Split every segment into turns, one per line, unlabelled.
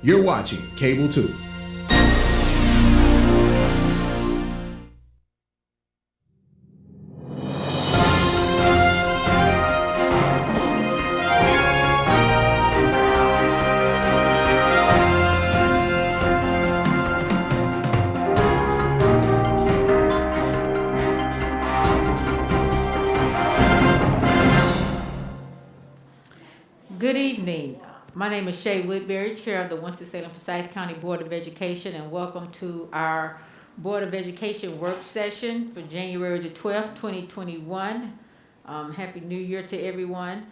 You're watching Cable 2.
Good evening. My name is Shay Woodbury, Chair of the Winston-Salem-Forsyth County Board of Education, and welcome to our Board of Education work session for January the 12th, 2021. Happy New Year to everyone.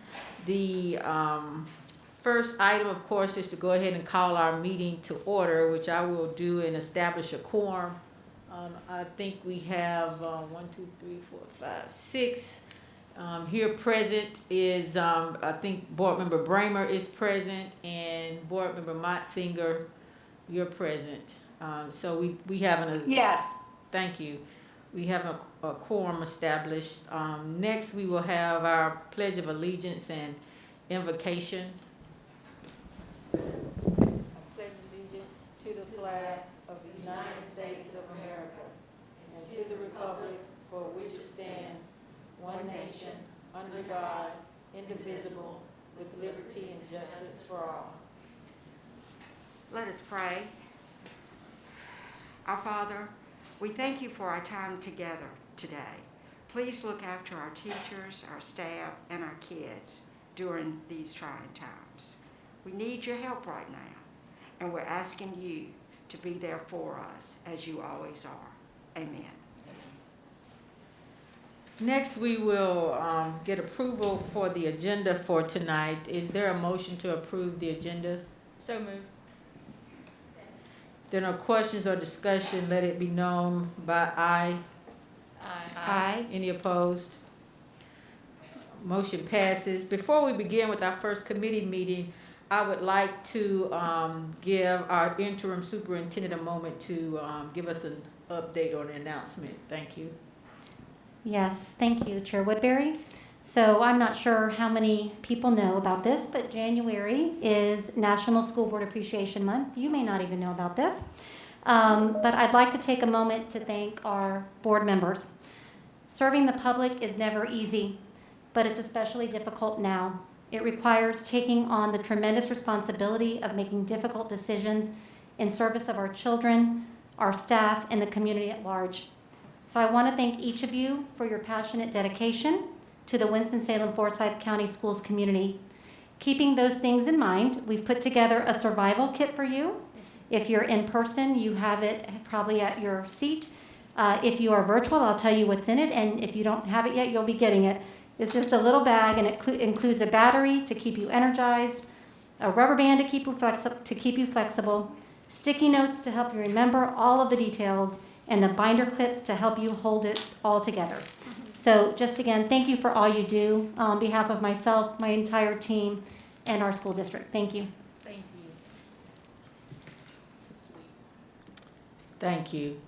The first item, of course, is to go ahead and call our meeting to order, which I will do and establish a quorum. I think we have 6. Here present is, I think Board Member Bramer is present and Board Member Motzinger, you're present. So we have
Yes.
thank you. We have a quorum established. Next, we will have our Pledge of Allegiance and invocation. I pledge allegiance to the flag of the United States of America and to the republic for which it stands, one nation, under God, indivisible, with liberty and justice for all.
Let us pray. Our Father, we thank you for our time together today. Please look after our teachers, our staff, and our kids during these trying times. We need your help right now, and we're asking you to be there for us as you always are. Amen.
Next, we will get approval for the agenda for tonight. Is there a motion to approve the agenda?
So moved.
There are no questions or discussion. Let it be known by aye.
Aye.
Any opposed? Motion passes. Before we begin with our first committee meeting, I would like to give our interim superintendent a moment to give us an update or an announcement. Thank you.
Yes, thank you, Chair Woodbury. So I'm not sure how many people know about this, but January is National School Board Appreciation Month. You may not even know about this, but I'd like to take a moment to thank our board members. Serving the public is never easy, but it's especially difficult now. It requires taking on the tremendous responsibility of making difficult decisions in service of our children, our staff, and the community at large. So I want to thank each of you for your passionate dedication to the Winston-Salem-Forsyth County Schools community. Keeping those things in mind, we've put together a survival kit for you. If you're in person, you have it probably at your seat. If you are virtual, I'll tell you what's in it, and if you don't have it yet, you'll be getting it. It's just a little bag, and it includes a battery to keep you energized, a rubber band to keep you flexible, sticky notes to help you remember all of the details, and a binder clip to help you hold it all together. So just again, thank you for all you do on behalf of myself, my entire team, and our school district. Thank you.
Thank you.
Thank you.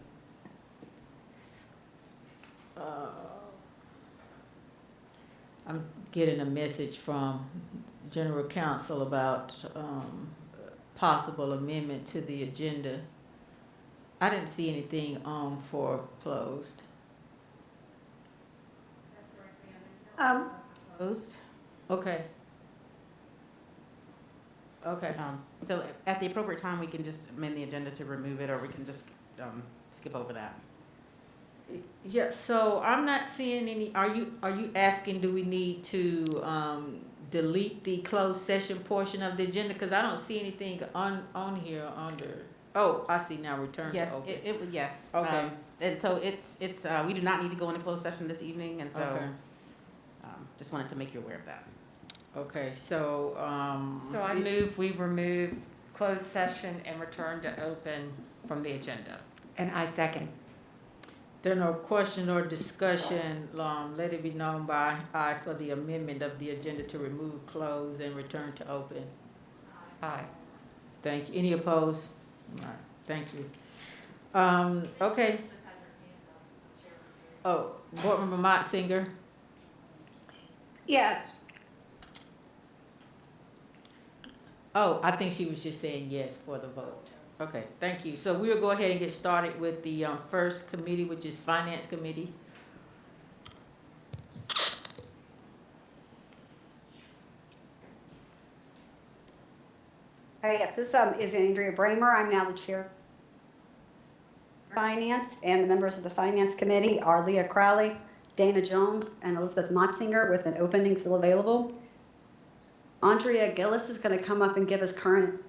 I'm getting a message from General Counsel about possible amendment to the agenda. I didn't see anything on for closed. Closed? Okay. Okay.
So at the appropriate time, we can just amend the agenda to remove it, or we can just skip over that.
Yeah, so I'm not seeing any, are you asking, do we need to delete the closed session portion of the agenda? Because I don't see anything on here under, oh, I see now, return to
Yes,
open.
yes.
Okay.
And so it's we do not need to go into closed session this evening, and so
Okay.
just wanted to make you aware of that.
Okay, so,
So I move we remove closed session and return to open from the agenda.
And I second.
there are no question or discussion, let it be known by aye for the amendment of the agenda to remove closed and return to open.
Aye.
Thank you. Any opposed? All right, thank you. Okay. Oh, Board Member Motzinger.
Yes.
Oh, I think she was just saying yes for the vote. Okay, thank you. So we'll go ahead and get started with the first committee, which is Finance Committee.
Yes, this is Andrea Bramer. I'm now the chair of Finance, and the members of the Finance Committee are Leah Crowley, Dana Jones, and Elizabeth Motzinger, with an opening still available. Andrea Gillis is going to come up and give us current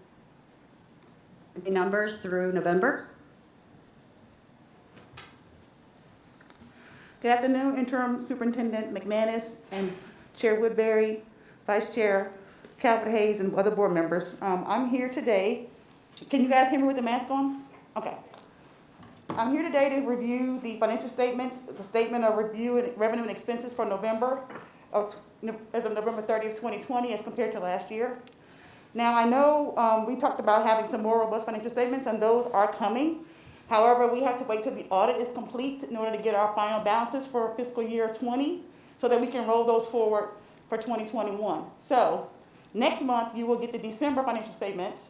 numbers through November.
Good afternoon, Interim Superintendent McManus and Chair Woodbury, Vice Chair Calvert Hayes, and other board members. I'm here today. Can you guys hear me with the mask on? Okay. I'm here today to review the financial statements, the statement of review and revenue and expenses for November, as of November 30th, 2020, as compared to last year. Now, I know we talked about having some more robust financial statements, and those are coming. However, we have to wait till the audit is complete in order to get our final balances for fiscal year 20, so that we can roll those forward for 2021. So, next month, you will get the December financial statements.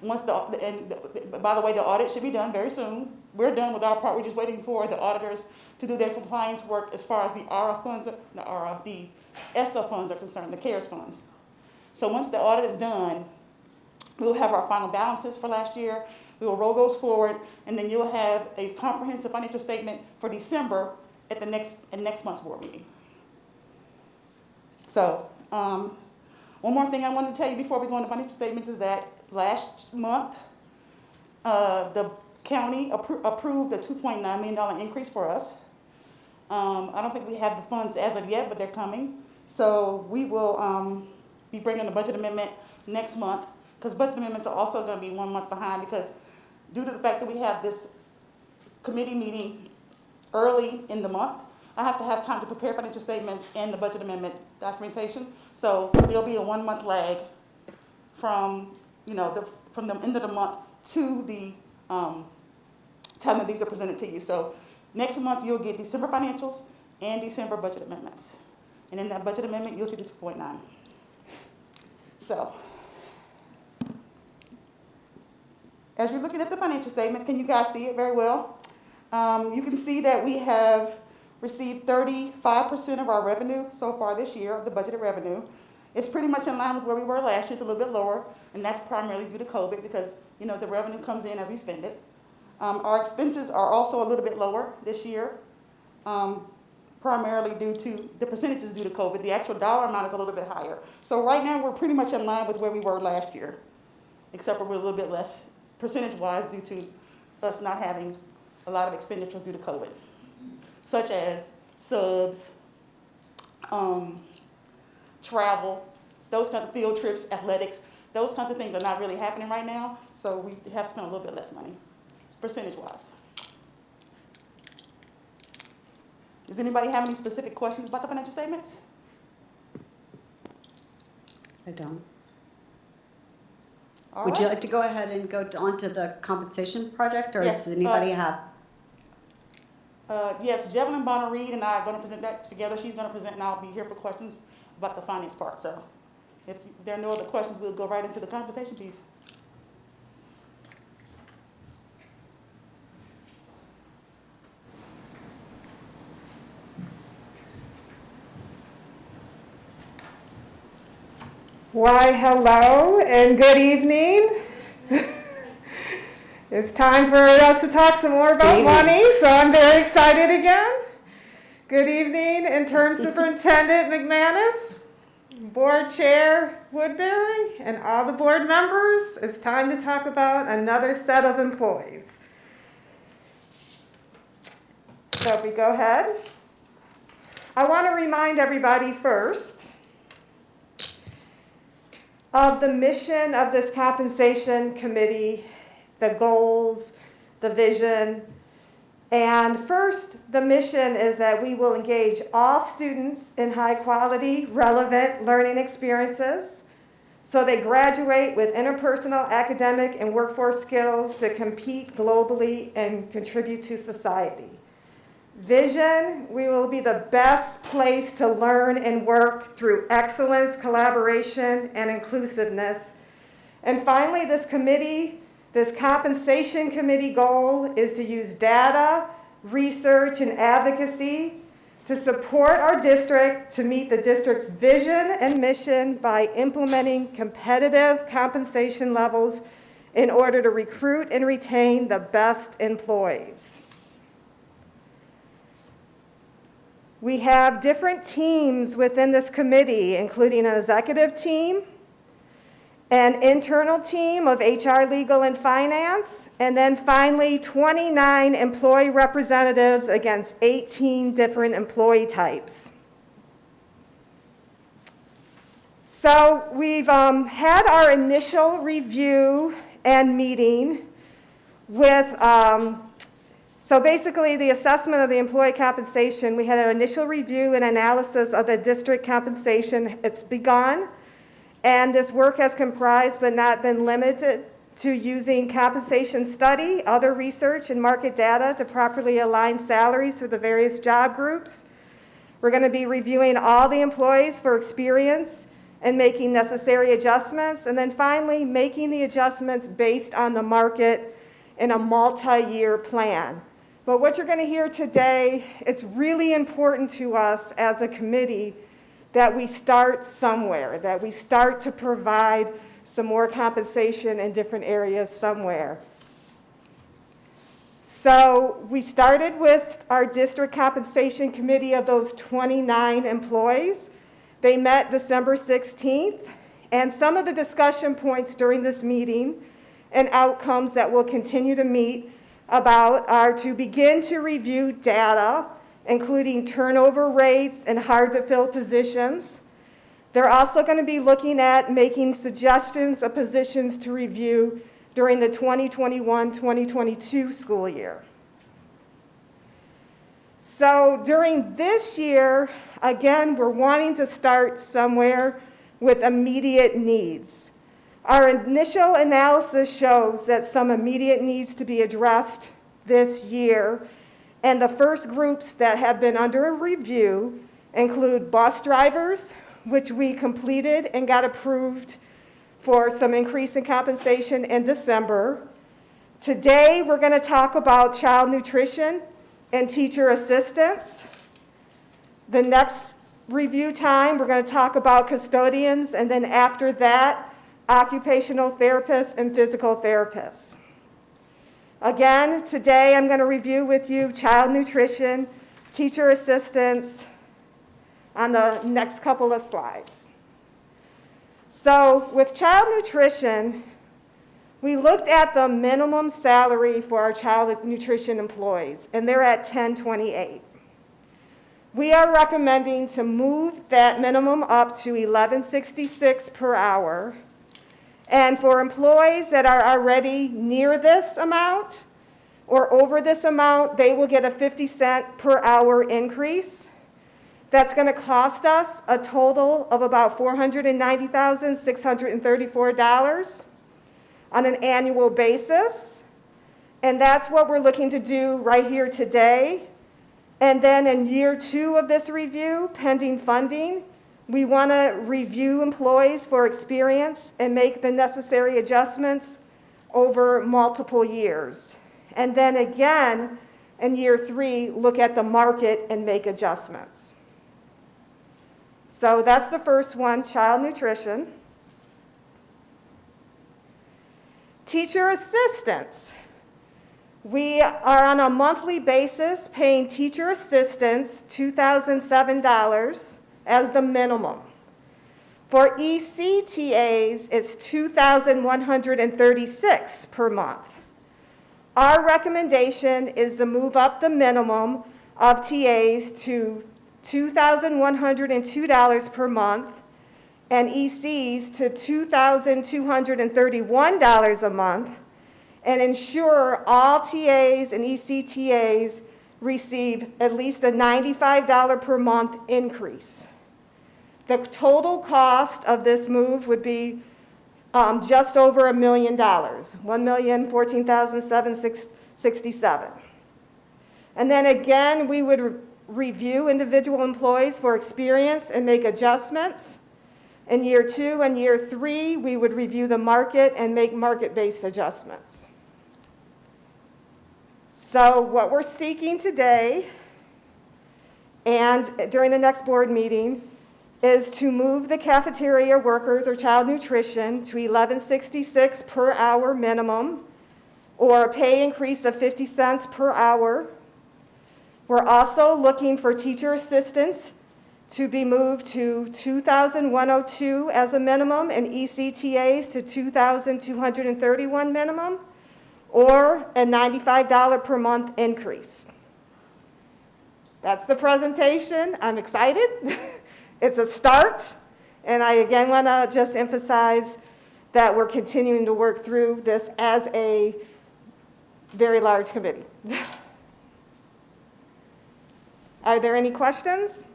By the way, the audit should be done very soon. We're done with our part. We're just waiting for the auditors to do their compliance work as far as the the ESSA funds are concerned, the CARES funds. So once the audit is done, we'll have our final balances for last year. We will roll those forward, and then you'll have a comprehensive financial statement for December at next month's board meeting. So, one more thing I wanted to tell you before we go into financial statements is that last month, the county approved a $2.9 million increase for us. I don't think we have the funds as of yet, but they're coming. So we will be bringing the budget amendment next month, because budget amendments are also going to be 1 month behind, because due to the fact that we have this committee meeting early in the month, I have to have time to prepare financial statements and the budget amendment documentation. So there'll be a 1 month lag from from the end of the month to the time that these are presented to you. So next month you'll get December financials and December budget amendments. And in that budget amendment, you'll see the 2.9. So as you're looking at the financial statements, can you guys see it very well? You can see that we have received 35% of our revenue so far this year, the budgeted revenue. It's pretty much in line with where we were last year. It's a little bit lower, and that's primarily due to COVID, because the revenue comes in as we spend it. Our expenses are also a little bit lower this year, primarily due to the percentages due to COVID. The actual dollar amount is a little bit higher. So right now we're pretty much in line with where we were last year, except for we're a little bit less percentage-wise due to us not having a lot of expenditures due to COVID, such as subs, travel, those kinds of field trips, athletics. Those kinds of things are not really happening right now, so we have spent a little bit less money, percentage-wise. Does anybody have any specific questions about the financial statements?
I don't.
All
Would you
right.
like to go ahead and go on to the compensation project, or
Yes,
does anybody have?
Yes, Jevelyn Bonner Reed and I are going to present that together. She's going to present, and I'll be here for questions about the finance part. So if there are no other questions, we'll go right into the compensation piece.
Why, hello and good evening. It's time for us to talk some more about money, so I'm very excited again. Good evening, Interim Superintendent McManus, Board Chair Woodbury, and all the board members. It's time to talk about another set of employees. So if we go ahead, I want to remind everybody first of the mission of this compensation committee, the goals, the vision. And first, the mission is that we will engage all students in high quality, relevant learning experiences so they graduate with interpersonal, academic, and workforce skills to compete globally and contribute to society. Vision, we will be the best place to learn and work through excellence, collaboration, and inclusiveness And finally, this compensation committee goal is to use data, research, and advocacy to support our district to meet the district's vision and mission by implementing competitive compensation levels in order to recruit and retain the best employees. We have different teams within this committee, including an executive team, an internal team of HR, legal, and finance, and then finally 29 employee representatives against 18 different employee types. So we've had our initial review and meeting with, so basically the assessment of the employee compensation, we had our initial review and analysis of the district compensation. It's begun. And this work has comprised but not been limited to using compensation study, other research, and market data to properly align salaries for the various job groups. We're going to be reviewing all the employees for experience and making necessary adjustments, and then finally making the adjustments based on the market in a multi-year plan. But what you're going to hear today, it's really important to us as a committee that we start somewhere, that we start to provide some more compensation in different areas somewhere. So we started with our district compensation committee of those 29 employees. They met December 16th, and some of the discussion points during this meeting and outcomes that we'll continue to meet about are to begin to review data, including turnover rates and hard-to-fill positions. They're also going to be looking at making suggestions of positions to review during the 2021-2022 school year. So during this year, again, we're wanting to start somewhere with immediate needs. Our initial analysis shows that some immediate needs to be addressed this year. And the first groups that have been under review include bus drivers, which we completed and got approved for some increase in compensation in December. Today, we're going to talk about child nutrition and teacher assistants. The next review time, we're going to talk about custodians, and then after that, occupational therapists and physical therapists. Again, today I'm going to review with you child nutrition, teacher assistants on the next couple of slides. So with child nutrition, we looked at the minimum salary for our child nutrition employees, and they're at $10.28. We are recommending to move that minimum up to $11.66 per hour. And for employees that are already near this amount or over this amount, they will get a 50-cent per hour increase. That's going to cost us a total of about $490,634 on an annual basis. And that's what we're looking to do right here today. And then in year 2 of this review, pending funding, we want to review employees for experience and make the necessary adjustments over multiple years. And then again, in year 3, look at the market and make adjustments. So that's the first one, child nutrition. Teacher assistants. We are on a monthly basis paying teacher assistants $2,007 as the minimum. For ECTAs, it's $2,136 per month. Our recommendation is to move up the minimum of TAs to $2,102 per month and ECs to $2,231 a month, and ensure all TAs and ECTAs receive at least a $95 per month increase. The total cost of this move would be just over $1 million, $1,014,767. And then again, we would review individual employees for experience and make adjustments. In year 2 and year 3, we would review the market and make market-based adjustments. So what we're seeking today and during the next board meeting is to move the cafeteria workers or child nutrition to $11.66 per hour minimum, or a pay increase of 50 cents per hour. We're also looking for teacher assistants to be moved to $2,102 as a minimum and ECTAs to $2,231 minimum, or a $95 per month increase. That's the presentation. I'm excited. It's a start. And I again want to just emphasize that we're continuing to work through this as a very large committee. Are there any questions?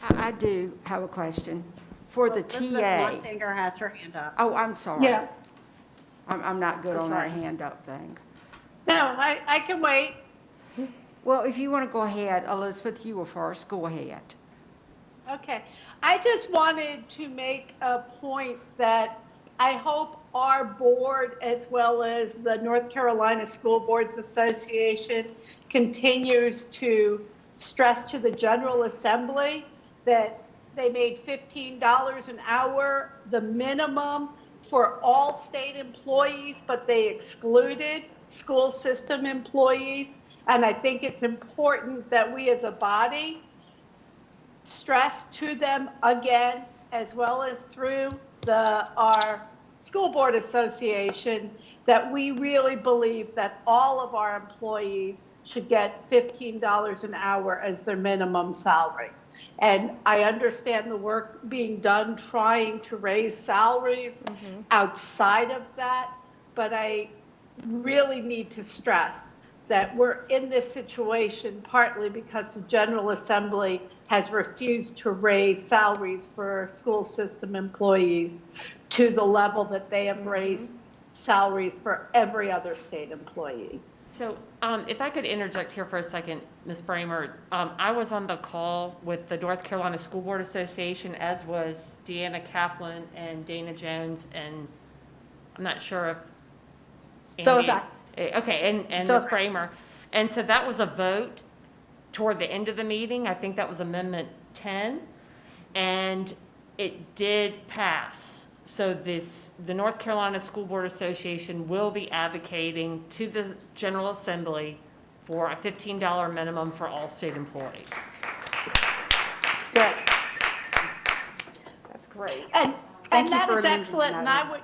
I do have a question. For the
Elizabeth
TA.
Motzinger has her hand up.
Oh, I'm sorry.
Yeah.
I'm not good
That's
on our
right.
hand up thing.
No, I can wait.
Well, if you want to go ahead, Elizabeth, you were first, go ahead.
Okay. I just wanted to make a point that I hope our board, as well as the North Carolina School Boards Association, continues to stress to the General Assembly that they made $15 an hour the minimum for all state employees, but they excluded school system employees. And I think it's important that we as a body stress to them again, as well as through our school board association, that we really believe that all of our employees should get $15 an hour as their minimum salary. And I understand the work being done trying to raise salaries outside of that, but I really need to stress that we're in this situation partly because the General Assembly has refused to raise salaries for school system employees to the level that they have raised salaries for every other state employee.
So if I could interject here for a second, Ms. Bramer, I was on the call with the North Carolina School Board Association, as was Deanna Kaplan and Dana Jones, and I'm not sure if
So is
Andy-
I.
Okay, and
So
Ms.
is I.
Bramer. And so that was a vote toward the end of the meeting. I think that was Amendment 10, and it did pass. So the North Carolina School Board Association will be advocating to the General Assembly for a $15 minimum for all state employees.
Good.
That's great.
Thank
And
you
that
for
is
mentioning
excellent,
that.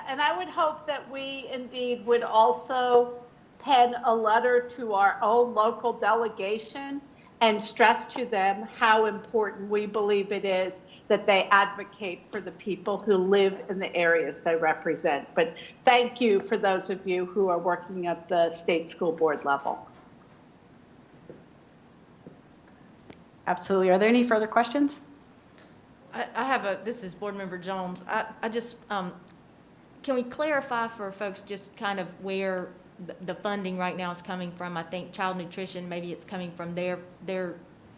and I would hope that we indeed would also pen a letter to our own local delegation and stress to them how important we believe it is that they advocate for the people who live in the areas they represent. But thank you for those of you who are working at the state school board level.
Absolutely. Are there any further questions?
I have this is Board Member Jones. I just, can we clarify for folks just kind of where the funding right now is coming from? I think child nutrition, maybe it's coming from their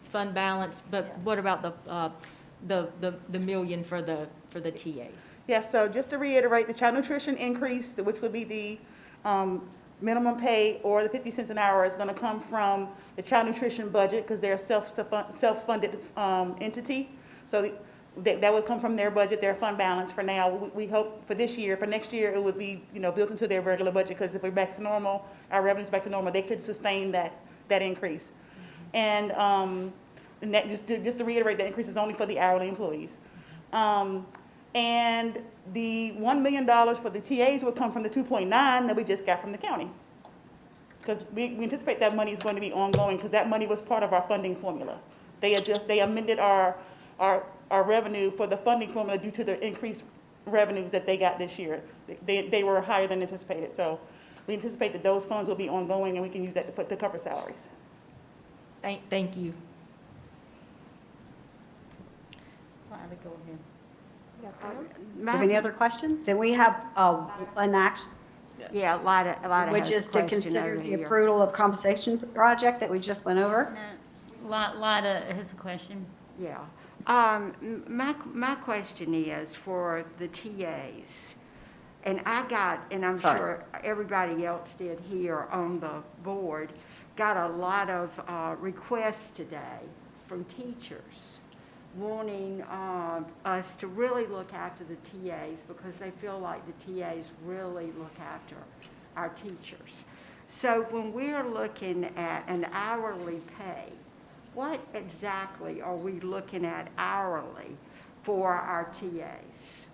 fund balance, but what about the million for the TAs?
Yes, so just to reiterate, the child nutrition increase, which would be the minimum pay or the 50 cents an hour, is going to come from the child nutrition budget because they're a self-funded entity. So that would come from their budget, their fund balance for now. We hope for this year, for next year, it would be, built into their regular budget, because if we're back to normal, our revenue's back to normal, they could sustain that increase. And that, just to reiterate, that increase is only for the hourly employees. And the $1 million for the TAs will come from the 2.9 that we just got from the county. Because we anticipate that money is going to be ongoing, because that money was part of our funding formula. They amended our revenue for the funding formula due to the increased revenues that they got this year. They were higher than anticipated. So we anticipate that those funds will be ongoing, and we can use that to cover salaries.
Thank you.
Do you have any other questions? Then we have an action,
Yeah, Lida
which
has
is
a
to
question
consider
over
the
here.
approval of compensation project that we just went over.
Lida has a question.
Yeah. My question is for the TAs, and I'm
Sorry.
sure everybody else did here on the board, got a lot of requests today from teachers wanting us to really look after the TAs because they feel like the TAs really look after our teachers. So when we're looking at an hourly pay, what exactly are we looking at hourly for our TAs?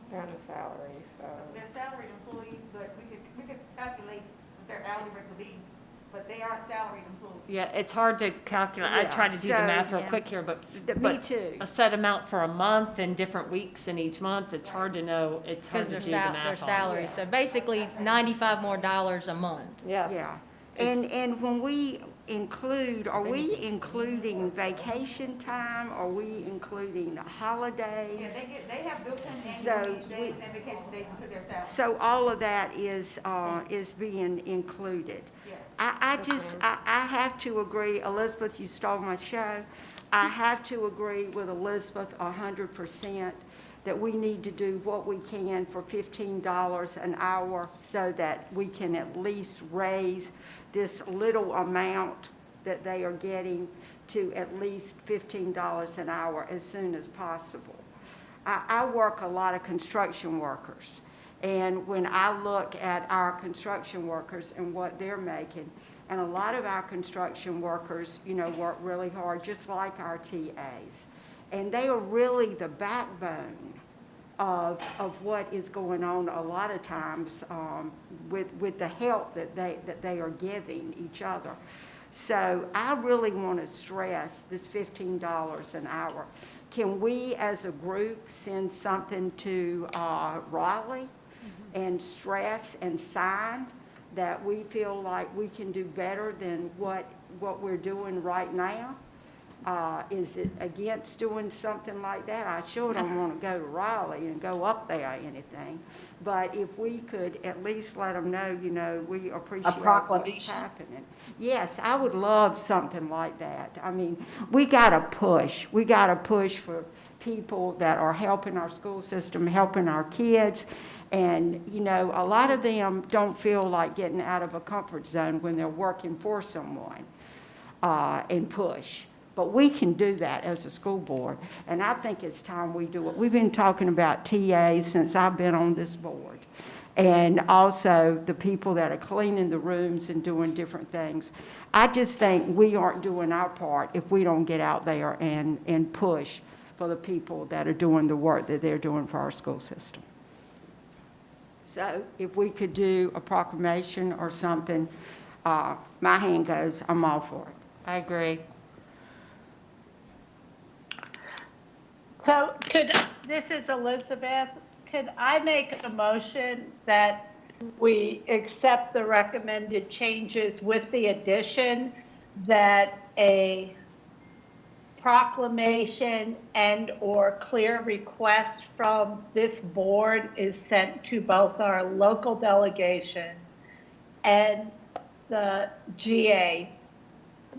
They're on the salary, so.
They're salaried employees, but we could calculate what their hourly rate would be, but they are salaried employees.
Yeah, it's hard to calculate. I tried to do the
Yeah, so-
math real quick here, but.
Me
but
too.
A set amount for a month and different weeks in each month, it's hard to know, it's hard
Because
to
they're
do the
their
math on.
salaries, so basically $95 more a month.
Yes.
Yeah, and when we include, are we including vacation time? Are we including holidays?
They have built-in
So
annual leave
we-
days and vacation days into their salary.
So all of that is being included.
Yes.
I have to agree, Elizabeth, you stole my show. I have to agree with Elizabeth 100% that we need to do what we can for $15 an hour so that we can at least raise this little amount that they are getting to at least $15 an hour as soon as possible. I work a lot of construction workers, and when I look at our construction workers and what they're making, and a lot of our construction workers, work really hard, just like our TAs. And they are really the backbone of what is going on a lot of times with the help that they are giving each other. So I really want to stress this $15 an hour. Can we, as a group, send something to Raleigh and stress and sign that we feel like we can do better than what we're doing right now? Is it against doing something like that? I sure don't want to go to Raleigh and go up there or anything. But if we could at least let them know, we appreciate what's
proclamation?
happening. Yes, I would love something like that. I mean, we got to push. We got to push for people that are helping our school system, helping our kids. And, a lot of them don't feel like getting out of a comfort zone when they're working for someone and push. But we can do that as a school board, and I think it's time we do it. We've been talking about TAs since I've been on this board, and also the people that are cleaning the rooms and doing different things. I just think we aren't doing our part if we don't get out there and push for the people that are doing the work that they're doing for our school system. So if we could do a proclamation or something, my hand goes, I'm all for it.
I agree.
So this is Elizabeth, could I make a motion that we accept the recommended changes with the addition that a proclamation and/or clear request from this board is sent to both our local delegation and the GA,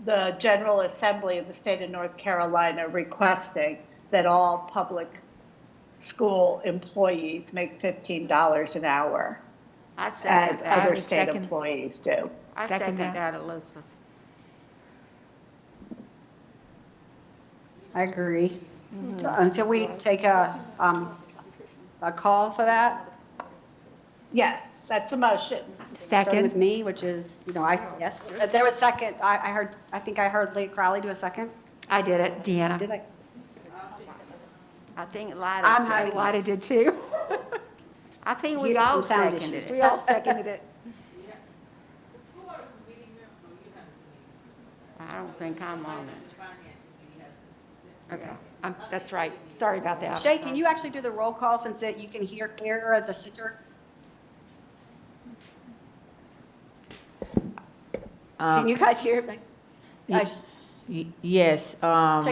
the General Assembly of the State of North Carolina, requesting that all public school employees make $15 an hour,
I second
as
that.
other state employees do.
I second that, Elizabeth.
I agree. Until we take a call for that,
Yes, that's a motion.
starting with me, which is, yes. There was second, I think I heard Leah Crowley do a second.
I did it, Deanna.
Did I?
I think
I'm
Lida
having-
Lida did too.
I think
You
we
get
all
some sound
seconded
issues.
it.
We all seconded it.
I don't think I'm on it.
Okay, that's right. Sorry about that.
Shay, can you actually do the roll call since you can hear clearer as a center? Can you guys hear me?
Yes,
Check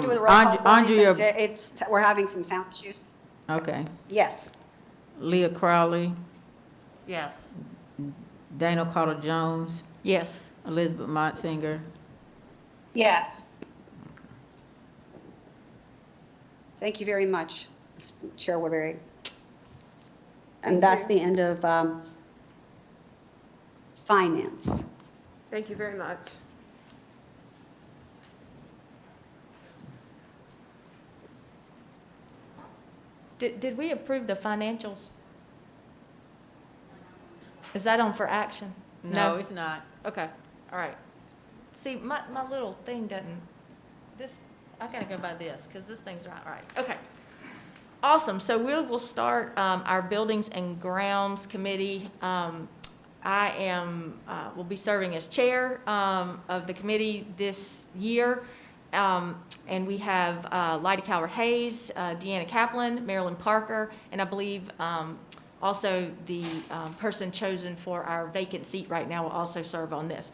it with the roll call for me
Andrea,
since we're having some sound issues.
okay.
Yes.
Leah Crowley,
Yes.
Dana Carter-Jones,
Yes.
Elizabeth Motzinger,
Yes.
Thank you very much, Chair Woodbury. And that's the end of finance.
Thank you very much.
Did we approve the financials? Is that on for action?
No, it's not.
Okay, all right. See, my little thing doesn't, this, I gotta go by this, because this thing's not right. Okay. Awesome, so we will start our Buildings and Grounds Committee. I am, will be serving as chair of the committee this year. And we have Lydia Calvert-Hayes, Deanna Kaplan, Marilyn Parker, and I believe also the person chosen for our vacant seat right now will also serve on this.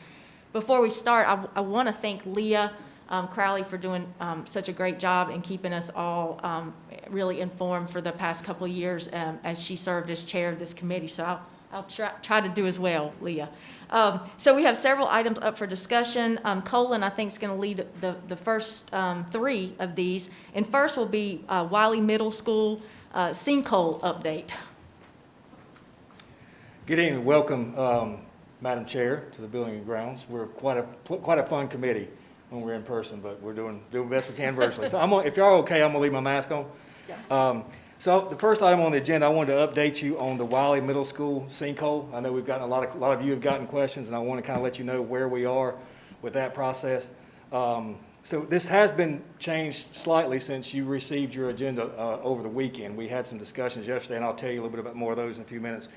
Before we start, I want to thank Leah Crowley for doing such a great job in keeping us all really informed for the past couple of years as she served as chair of this committee. So I'll try to do as well, Leah. So we have several items up for discussion. Colin, I think, is going to lead the first three of these. And first will be Wiley Middle School sinkhole update.
Good evening. Welcome, Madam Chair, to the Building and Grounds. We're quite a fun committee when we're in person, but we're doing the best we can virtually. So if y'all are okay, I'm going to leave my mask on.
Yeah.
So the first item on the agenda, I wanted to update you on the Wiley Middle School sinkhole. I know we've gotten a lot of you have gotten questions, and I want to kind of let you know where we are with that process. So this has been changed slightly since you received your agenda over the weekend. We had some discussions yesterday, and I'll tell you a little bit about more of those in a few minutes.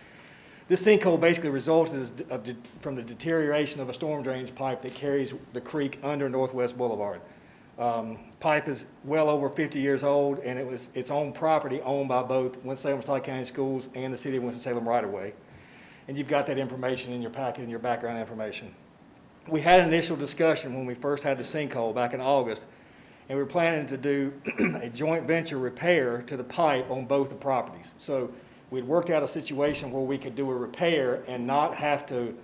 This sinkhole basically resulted from the deterioration of a storm drainage pipe that carries the creek under Northwest Boulevard. Pipe is well over 50 years old, and it's on property owned by both Winston-Salem County Schools and the City of Winston-Salem right-of-way. And you've got that information in your packet, in your background information. We had an initial discussion when we first had the sinkhole back in August, and we were planning to do a joint venture repair to the pipe on both the properties. So we'd worked out a situation where we could do a repair and not have to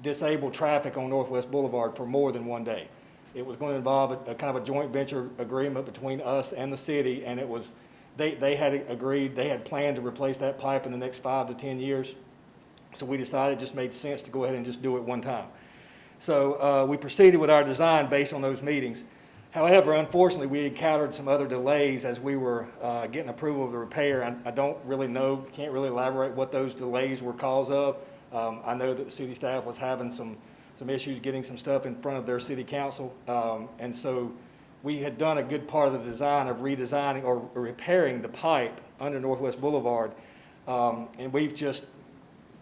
disable traffic on Northwest Boulevard for more than one day. It was going to involve a kind of a joint venture agreement between us and the city, and it was, they had agreed, they had planned to replace that pipe in the next 5 to 10 years. So we decided it just made sense to go ahead and just do it one time. So we proceeded with our design based on those meetings. However, unfortunately, we encountered some other delays as we were getting approval of the repair. I don't really know, can't really elaborate what those delays were cause of. I know that the city staff was having some issues getting some stuff in front of their city council. And so we had done a good part of the design of redesigning or repairing the pipe under Northwest Boulevard. And we've just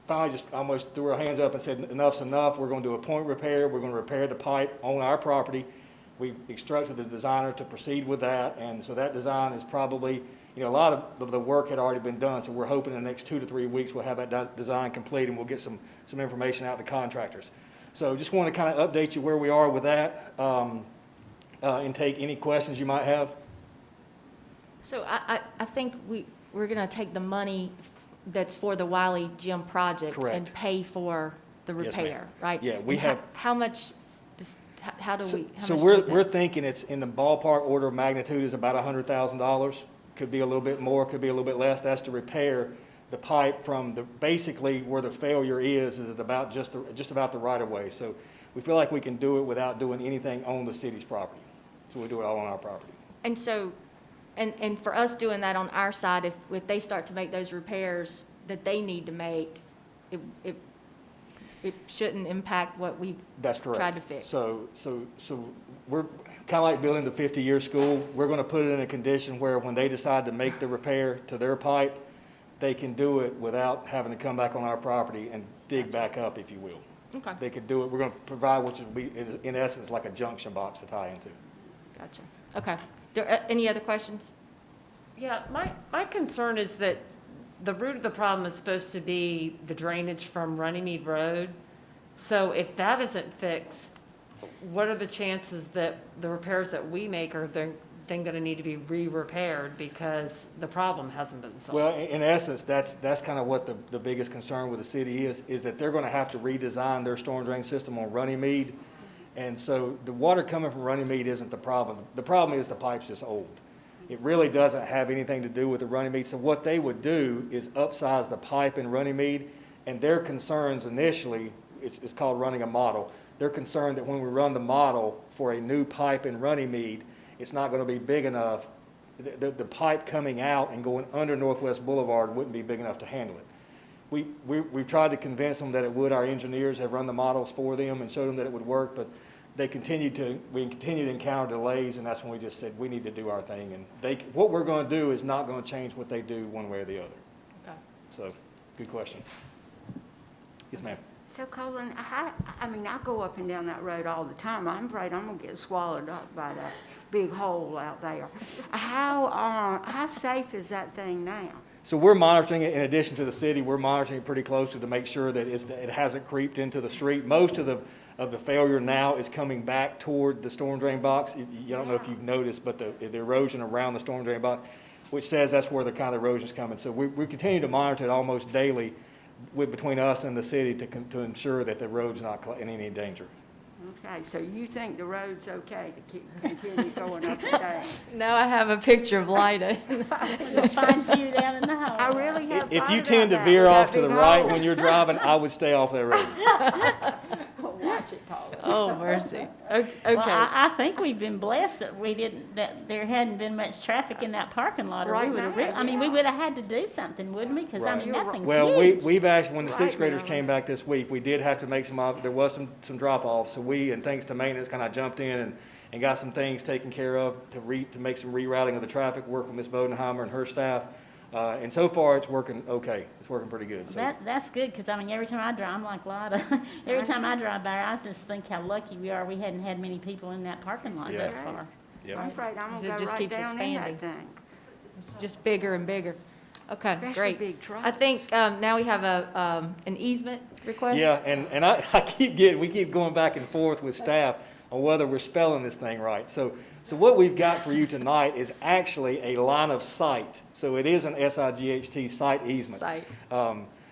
finally just almost threw our hands up and said, enough's enough. We're going to do a point repair. We're going to repair the pipe on our property. We've instructed the designer to proceed with that. And so that design is probably, a lot of the work had already been done. So we're hoping in the next 2 to 3 weeks we'll have that design complete, and we'll get some information out to contractors. So just want to kind of update you where we are with that, and take any questions you might have.
So I think we're going to take the money that's for the Wiley Gym project.
Correct.
And pay for the
Yes, ma'am.
repair, right?
Yeah, we
And
have.
How much, how do we?
So we're thinking it's in the ballpark order of magnitude is about $100,000. Could be a little bit more, could be a little bit less. That's to repair the pipe from basically where the failure is at about just about the right of way. So we feel like we can do it without doing anything on the city's property. So we do it all on our property.
And so, and for us doing that on our side, if they start to make those repairs that they need to make, it shouldn't impact what we've
That's correct.
tried to fix.
So we're kind of like building the 50-year school. We're going to put it in a condition where when they decide to make the repair to their pipe, they can do it without having to come back on our property and dig back up, if you will.
Okay,
They could do it. We're going to provide, which will be, in essence, like a junction box to tie into.
gotcha. Okay. Any other questions?
Yeah, my concern is that the root of the problem is supposed to be the drainage from Runnymede Road. So if that isn't fixed, what are the chances that the repairs that we make are then going to need to be re-repaired because the problem hasn't been solved?
Well, in essence, that's kind of what the biggest concern with the city is that they're going to have to redesign their storm drain system on Runnymede. And so the water coming from Runnymede isn't the problem. The problem is the pipe's just old. It really doesn't have anything to do with the Runnymede. So what they would do is upsize the pipe in Runnymede, and their concerns initially, it's called running a model. They're concerned that when we run the model for a new pipe in Runnymede, it's not going to be big enough. The pipe coming out and going under Northwest Boulevard wouldn't be big enough to handle it. We've tried to convince them that it would. Our engineers have run the models for them and showed them that it would work, but we continued to encounter delays, and that's when we just said we need to do our thing. And what we're going to do is not going to change what they do one way or the other.
Okay.
So, good question. Yes, ma'am.
So Colin, I mean, I go up and down that road all the time. I'm afraid I'm gonna get swallowed up by that big hole out there. How safe is that thing now?
So we're monitoring it. In addition to the city, we're monitoring it pretty closely to make sure that it hasn't creeped into the street. Most of the failure now is coming back toward the storm drain box. I don't know if you've noticed, but the erosion around the storm drain box, which says that's where the kind of erosion's coming. So we continue to monitor it almost daily between us and the city to ensure that the road's not in any danger.
Okay, so you think the road's okay to continue going up and down?
Now I have a picture of Lida.
You'll find you down in the hole.
I really have
If
thought
you
about
tend to
that
veer
with
off
that
to the
big
right
hole.
when you're driving, I would stay off that road.
Watch it, Colin.
Oh, mercy. Okay.
Well, I think we've been blessed that there hadn't been much traffic in that parking lot, or
Right
we would have,
now,
I mean, we would have had to do something, wouldn't we? Because, I
Right.
mean, nothing's
Well,
huge.
we've actually, when the
Right,
sixth graders
now.
came back this week, we did have to make there was some drop-offs. So and thanks to maintenance, kind of jumped in and got some things taken care of to make some rerouting of the traffic, work with Ms. Bodenheimer and her staff. And so far, it's working okay. It's working pretty good. So.
That's good, because, I mean, every time I drive, I'm like Lida. Every time I drive by, I just think how lucky we are. We hadn't had many people in that parking lot
Yeah.
thus far.
Yep.
I'm afraid I'm
It
gonna go
just
right
keeps
down in
expanding.
that thing.
It's just bigger and bigger. Okay,
Especially
great.
big trucks.
I think now we have an easement request.
Yeah, and we keep going back and forth with staff on whether we're spelling this thing right. So what we've got for you tonight is actually a line of sight. So it is an SIGHT site easement.
Site.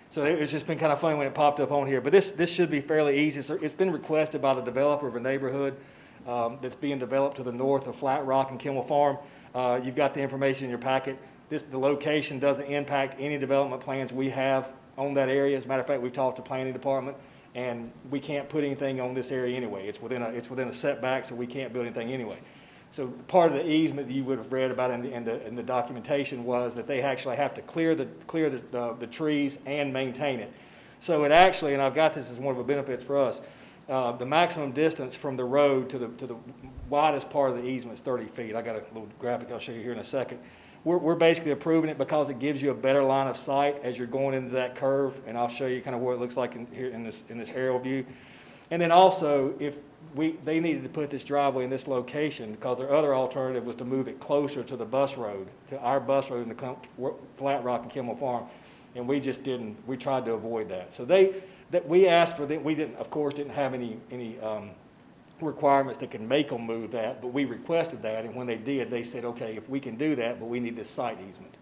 So it's just been kind of funny when it popped up on here, but this should be fairly easy. So it's been requested by the developer of a neighborhood that's being developed to the north of Flat Rock and Kimmel Farm. You've got the information in your packet. The location doesn't impact any development plans we have on that area. As a matter of fact, we've talked to planning department, and we can't put anything on this area anyway. It's within a setback, so we can't build anything anyway. So part of the easement that you would have read about in the documentation was that they actually have to clear the trees and maintain it. So it actually, and I've got this as one of the benefits for us, the maximum distance from the road to the widest part of the easement is 30 feet. I got a little graphic I'll show you here in a second. We're basically approving it because it gives you a better line of sight as you're going into that curve, and I'll show you kind of what it looks like in this aerial view. And then also, if they needed to put this driveway in this location, because their other alternative was to move it closer to the bus road, to our bus road in the Flat Rock and Kimmel Farm, and we just didn't. We tried to avoid that. So we asked for that. We didn't, of course, didn't have any requirements that could make them move that, but we requested that, and when they did, they said, okay, if we can do that, but we need this site easement.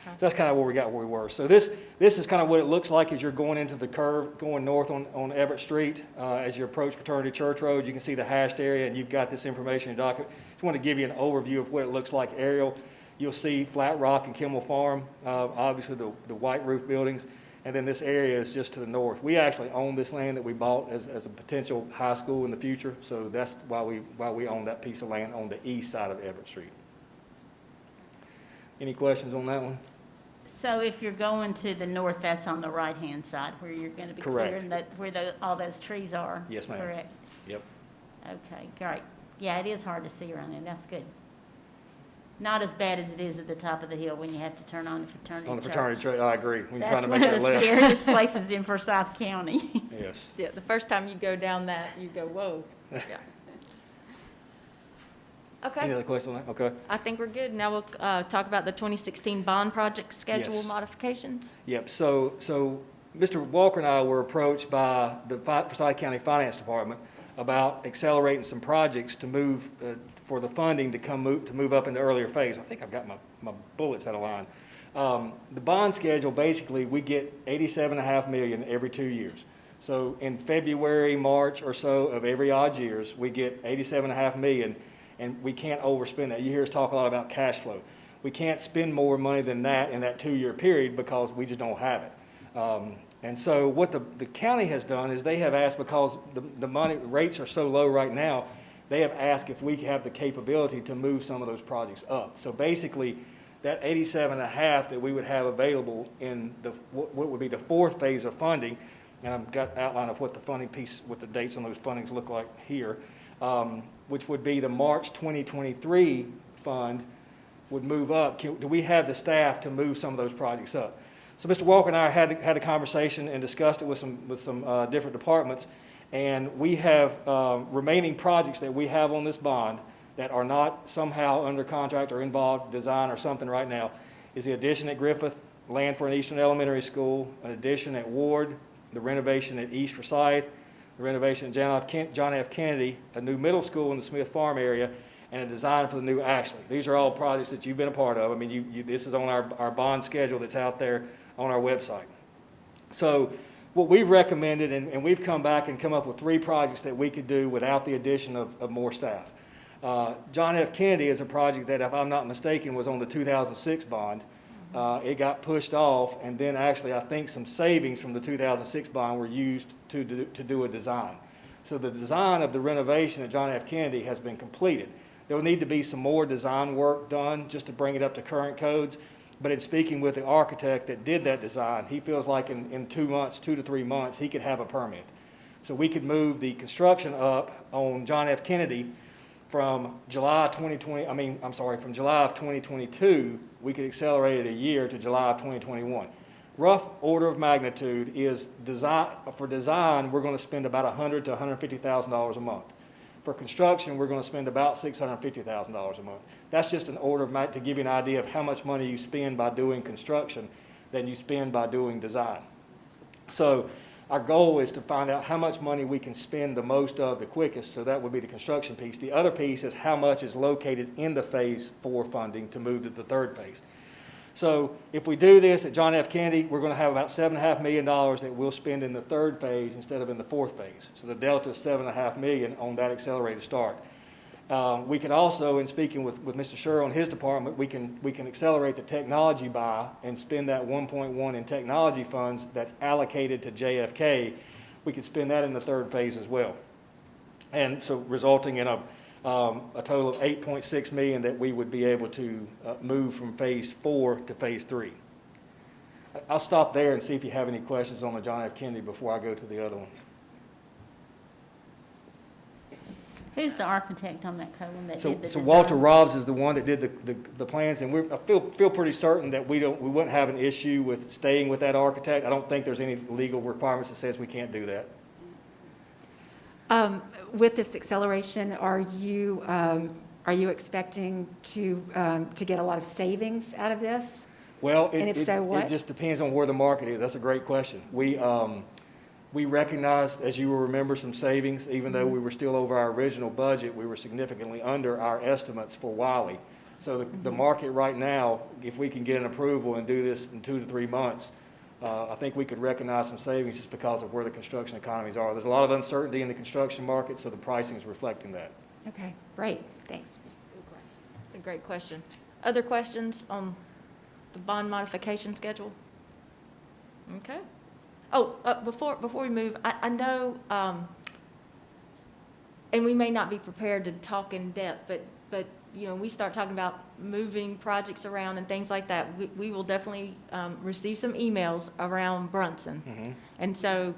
So that's kind of where we were. So this is kind of what it looks like as you're going into the curve, going north on Everett Street. As you approach Fraternity Church Road, you can see the hashed area, and you've got this information in your document. Just want to give you an overview of what it looks like aerial. You'll see Flat Rock and Kimmel Farm, obviously the white roof buildings, and then this area is just to the north. We actually own this land that we bought as a potential high school in the future, so that's why we own that piece of land on the east side of Everett Street. Any questions on that one?
So if you're going to the north, that's on the right-hand side where you're going to be
Correct.
clearing where all those trees are?
Yes, ma'am.
Correct?
Yep.
Okay, great. Yeah, it is hard to see around there. That's good. Not as bad as it is at the top of the hill when you have to turn on the fraternity.
On the
church.
fraternity trail, I agree. When you're
That's
trying to
one
make
of
that
the
left.
scariest places in Forsyth County.
Yes.
Yeah, the first time you go down that, you go, whoa. Yeah.
Any
Okay,
other questions on that? Okay.
I think we're good. Now we'll talk about the 2016 bond project schedule
Yes.
modifications.
Yep, so Mr. Walker and I were approached by the Forsyth County Finance Department about accelerating some projects to move, for the funding to move up in the earlier phase. I think I've got my bullets out of line. The bond schedule, basically, we get $87.5 million every 2 years. So in February, March or so of every odd years, we get $87.5 million, and we can't overspend that. You hear us talk a lot about cash flow. we can't spend more money than that in that 2-year period because we just don't have it. And so what the county has done is they have asked, because the money rates are so low right now, they have asked if we have the capability to move some of those projects up. So basically, that 87.5 that we would have available in what would be the 4th phase of funding, and I've got an outline of what the funding piece, what the dates on those fundings look like here, which would be the March 2023 fund would move up. Do we have the staff to move some of those projects up? So Mr. Walker and I had a conversation and discussed it with some different departments, and we have remaining projects that we have on this bond that are not somehow under contract or involved design or something right now, is the addition at Griffith, land for an Eastern Elementary School, an addition at Ward, the renovation at East Forsyth, the renovation at John F. Kennedy, a new middle school in the Smith Farm area, and a design for the new Ashley. These are all projects that you've been a part of. I mean, this is on our bond schedule that's out there on our website. So what we've recommended, and we've come back and come up with 3 projects that we could do without the addition of more staff. John F. Kennedy is a project that, if I'm not mistaken, was on the 2006 bond. It got pushed off, and then actually I think some savings from the 2006 bond were used to do a design. So the design of the renovation at John F. Kennedy has been completed. There will need to be some more design work done just to bring it up to current codes. But in speaking with the architect that did that design, he feels like in 2 months, 2 to 3 months, he could have a permit. So we could move the construction up on John F. Kennedy from July of 2022, we could accelerate it a year to July of 2021. Rough order of magnitude is for design, we're going to spend about $100,000 to $150,000 a month. For construction, we're going to spend about $650,000 a month. That's just an order of magnitude to give you an idea of how much money you spend by doing construction than you spend by doing design. So our goal is to find out how much money we can spend the most of the quickest, so that would be the construction piece. The other piece is how much is located in the phase 4 funding to move to the 3rd phase. So if we do this at John F. Kennedy, we're going to have about $7.5 million that we'll spend in the 3rd phase instead of in the 4th phase. So the delta is $7.5 million on that accelerated start. We can also, in speaking with Mr. Scher on his department, we can accelerate the technology buy and spend that 1.1 in technology funds that's allocated to JFK. We could spend that in the 3rd phase as well. And so resulting in a total of $8.6 million that we would be able to move from phase 4 to phase 3. I'll stop there and see if you have any questions on the John F. Kennedy before I go to the other ones.
Who's the architect on that code that did the
So
design?
Walter Robbs is the one that did the plans, and I feel pretty certain that we wouldn't have an issue with staying with that architect. I don't think there's any legal requirements that says we can't do that.
With this acceleration, are you expecting to get a lot of savings out of this?
Well,
And if so, what?
It just depends on where the market is. That's a great question. We recognized, as you will remember, some savings. Even though we were still over our original budget, we were significantly under our estimates for Wiley. So the market right now, if we can get an approval and do this in 2 to 3 months, I think we could recognize some savings just because of where the construction economies are. There's a lot of uncertainty in the construction market, so the pricing is reflecting that.
Okay, great, thanks.
Good question. It's a great question. Other questions on the bond modification schedule? Okay. Oh, before we move, I know, and we may not be prepared to talk in depth, but you know, we start talking about moving projects around and things like that, we will definitely receive some emails around Brunson.
Mm-hmm.
And so,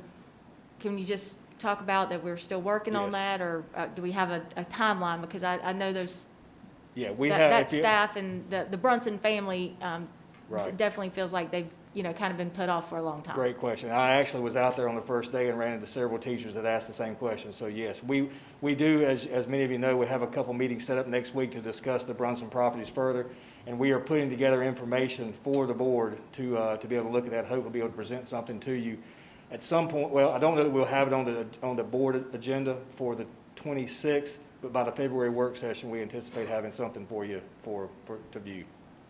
can you just talk about that we're still working on
Yes.
that, or do we have a timeline? Because I know those,
Yeah, we
that,
have.
that
if you-
staff and the Brunson family
Right.
definitely feels like they've, you know, kind of been put off for a long time.
Great question. I actually was out there on the first day and ran into several teachers that asked the same question. So yes, we do, as many of you know, we have a couple meetings set up next week to discuss the Brunson properties further. And we are putting together information for the board to be able to look at that, hopefully be able to present something to you at some point. Well, I don't know that we'll have it on the board agenda for the 26th, but by the February work session, we anticipate having something for you to view.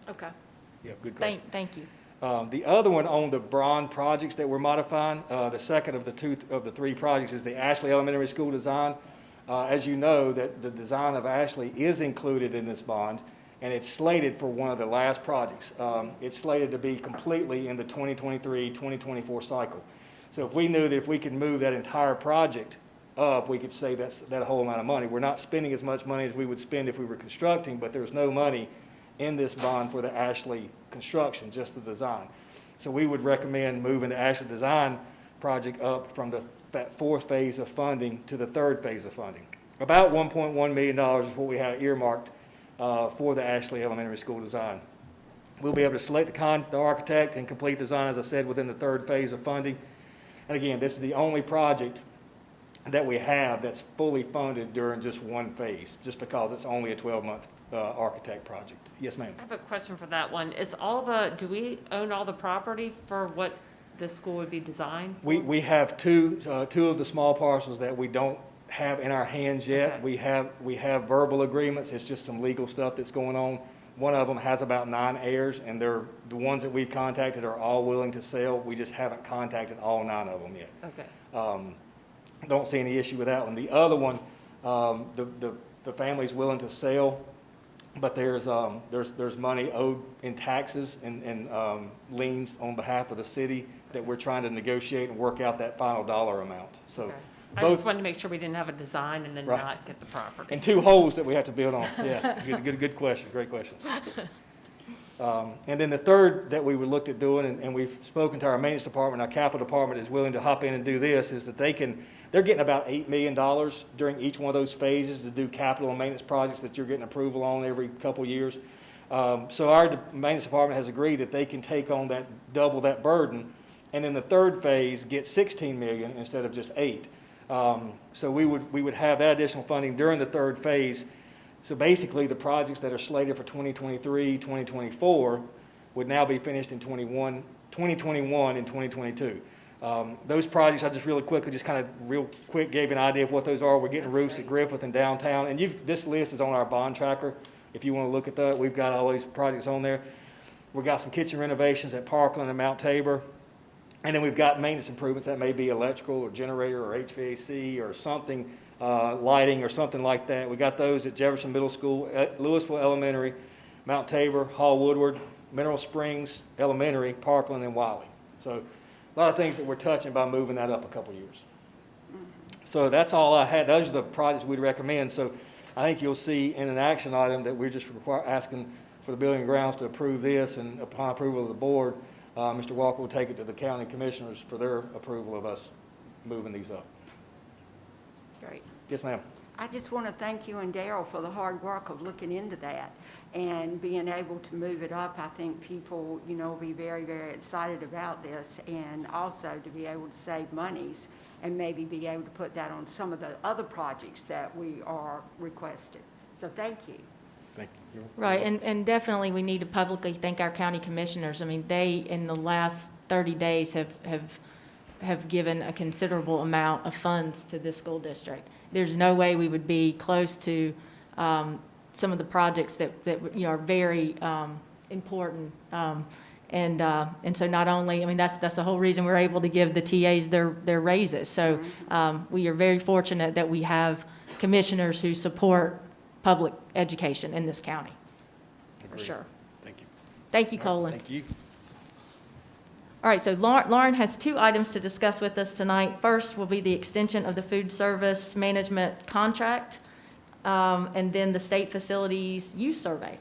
Okay.
Yeah, good question.
Thank you.
The other one on the bond projects that we're modifying, the second of the 3 projects is the Ashley Elementary School design. As you know, that the design of Ashley is included in this bond, and it's slated for one of the last projects. It's slated to be completely in the 2023-2024 cycle. So if we knew that if we could move that entire project up, we could save that whole amount of money. We're not spending as much money as we would spend if we were constructing, but there's no money in this bond for the Ashley construction, just the design. So we would recommend moving the Ashley design project up from that fourth phase of funding to the third phase of funding. About $1.1 million is what we have earmarked for the Ashley Elementary School design. We'll be able to select the architect and complete design, as I said, within the third phase of funding. And again, this is the only project that we have that's fully funded during just one phase, just because it's only a 12-month architect project. Yes, ma'am.
I have a question for that one. Do we own all the property for what this school would be designed for?
We have two of the small parcels that we don't have in our hands yet.
Okay.
We have verbal agreements. It's just some legal stuff that's going on. One of them has about 9 heirs, and the ones that we've contacted are all willing to sell. We just haven't contacted all 9 of them yet.
Okay.
Don't see any issue with that one. The other one, the family's willing to sell, but there's money owed in taxes and liens on behalf of the city that we're trying to negotiate and work out that final dollar amount. So
Okay. I
both,
just wanted to make sure we didn't have a design and then
Right.
not get the property.
and 2 holes that we have to build on. Yeah, good question, great questions. And then the third that we would look at doing, and we've spoken to our maintenance department, our capital department is willing to hop in and do this, is that they're getting about $8 million during each one of those phases to do capital and maintenance projects that you're getting approval on every couple years. So our maintenance department has agreed that they can take on double that burden, and in the third phase get $16 million instead of just 8. So we would have that additional funding during the third phase. So basically, the projects that are slated for 2023, 2024 would now be finished in 2021 and 2022. Those projects, I just really quickly, real quick gave you an idea of what those are. We're getting roofs at Griffith and downtown, and this list is on our bond tracker. If you want to look at that, we've got all these projects on there. We've got some kitchen renovations at Parkland and Mount Tabor. And then we've got maintenance improvements that may be electrical or generator or HVAC or something, lighting or something like that. We got those at Jefferson Middle School, at Louisville Elementary, Mount Tabor, Hall Woodward, Mineral Springs Elementary, Parkland, and Wiley. So a lot of things that we're touching by moving that up a couple years. So that's all I had. Those are the projects we'd recommend. So I think you'll see in an action item that we're just asking for the Building and Grounds to approve this, and upon approval of the board, Mr. Walker will take it to the county commissioners for their approval of us moving these up.
Great.
Yes, ma'am.
I just want to thank you and Darryl for the hard work of looking into that and being able to move it up. I think people, will be very, very excited about this, and also to be able to save monies and maybe be able to put that on some of the other projects that we are requesting. So thank you.
Thank you.
Right, and definitely we need to publicly thank our county commissioners. I mean, they, in the last 30 days, have given a considerable amount of funds to this school district. There's no way we would be close to some of the projects that are very important. And so not only, I mean, that's the whole reason we're able to give the TAs their raises. So we are very fortunate that we have commissioners who support public education in this county, for
Agreed.
sure.
Thank you.
Thank you, Colin.
Thank you.
All right, so Lauren has 2 items to discuss with us tonight. First will be the extension of the food service management contract, and then the state facilities use survey.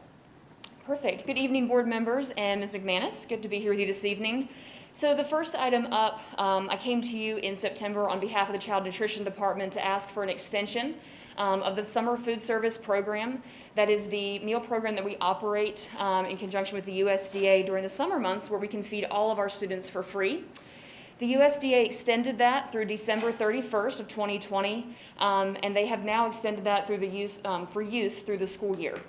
Perfect. Good evening, board members and Ms. McManus. Good to be here with you this evening. So the first item up, I came to you in September on behalf of the Child Nutrition Department to ask for an extension of the summer food service program. That is the meal program that we operate in conjunction with the USDA during the summer months, where we can feed all of our students for free. The USDA extended that through December 31st of 2020, and they have now extended that through for use through the school year.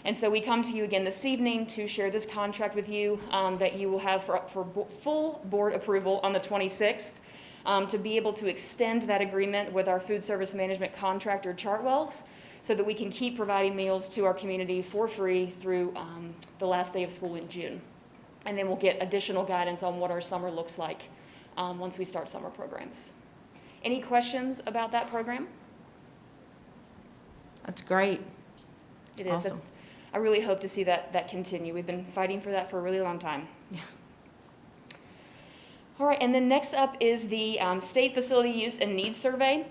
And so we come to you again this evening to share this contract with you that you will have for full board approval on the 26th. To be able to extend that agreement with our food service management contractor, Chartwells, so that we can keep providing meals to our community for free through the last day of school in June. And then we'll get additional guidance on what our summer looks like once we start summer programs. Any questions about that program?
That's great.
It is.
Awesome.
I really hope to see that continue. We've been fighting for that for a really long time. All right, and then next up is the State Facility Use and Needs Survey.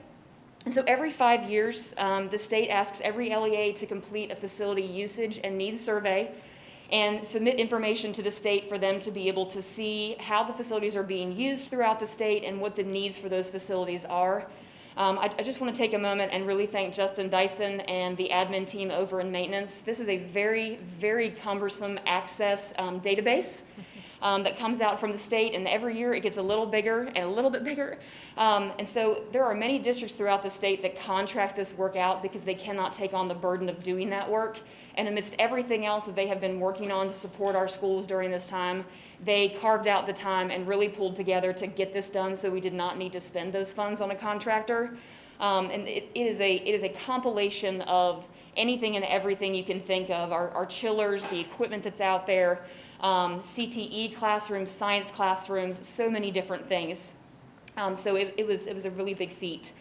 And so every 5 years, the state asks every LEA to complete a facility usage and needs survey and submit information to the state for them to be able to see how the facilities are being used throughout the state and what the needs for those facilities are. I just want to take a moment and really thank Justin Dyson and the admin team over in maintenance. This is a very, very cumbersome access database that comes out from the state, and every year it gets a little bigger and a little bit bigger. And so there are many districts throughout the state that contract this work out because they cannot take on the burden of doing that work. And amidst everything else that they have been working on to support our schools during this time, they carved out the time and really pulled together to get this done so we did not need to spend those funds on a contractor. And it is a compilation of anything and everything you can think of, our chillers, the equipment that's out there, CTE classrooms, science classrooms, so many different things. So it was a really big feat.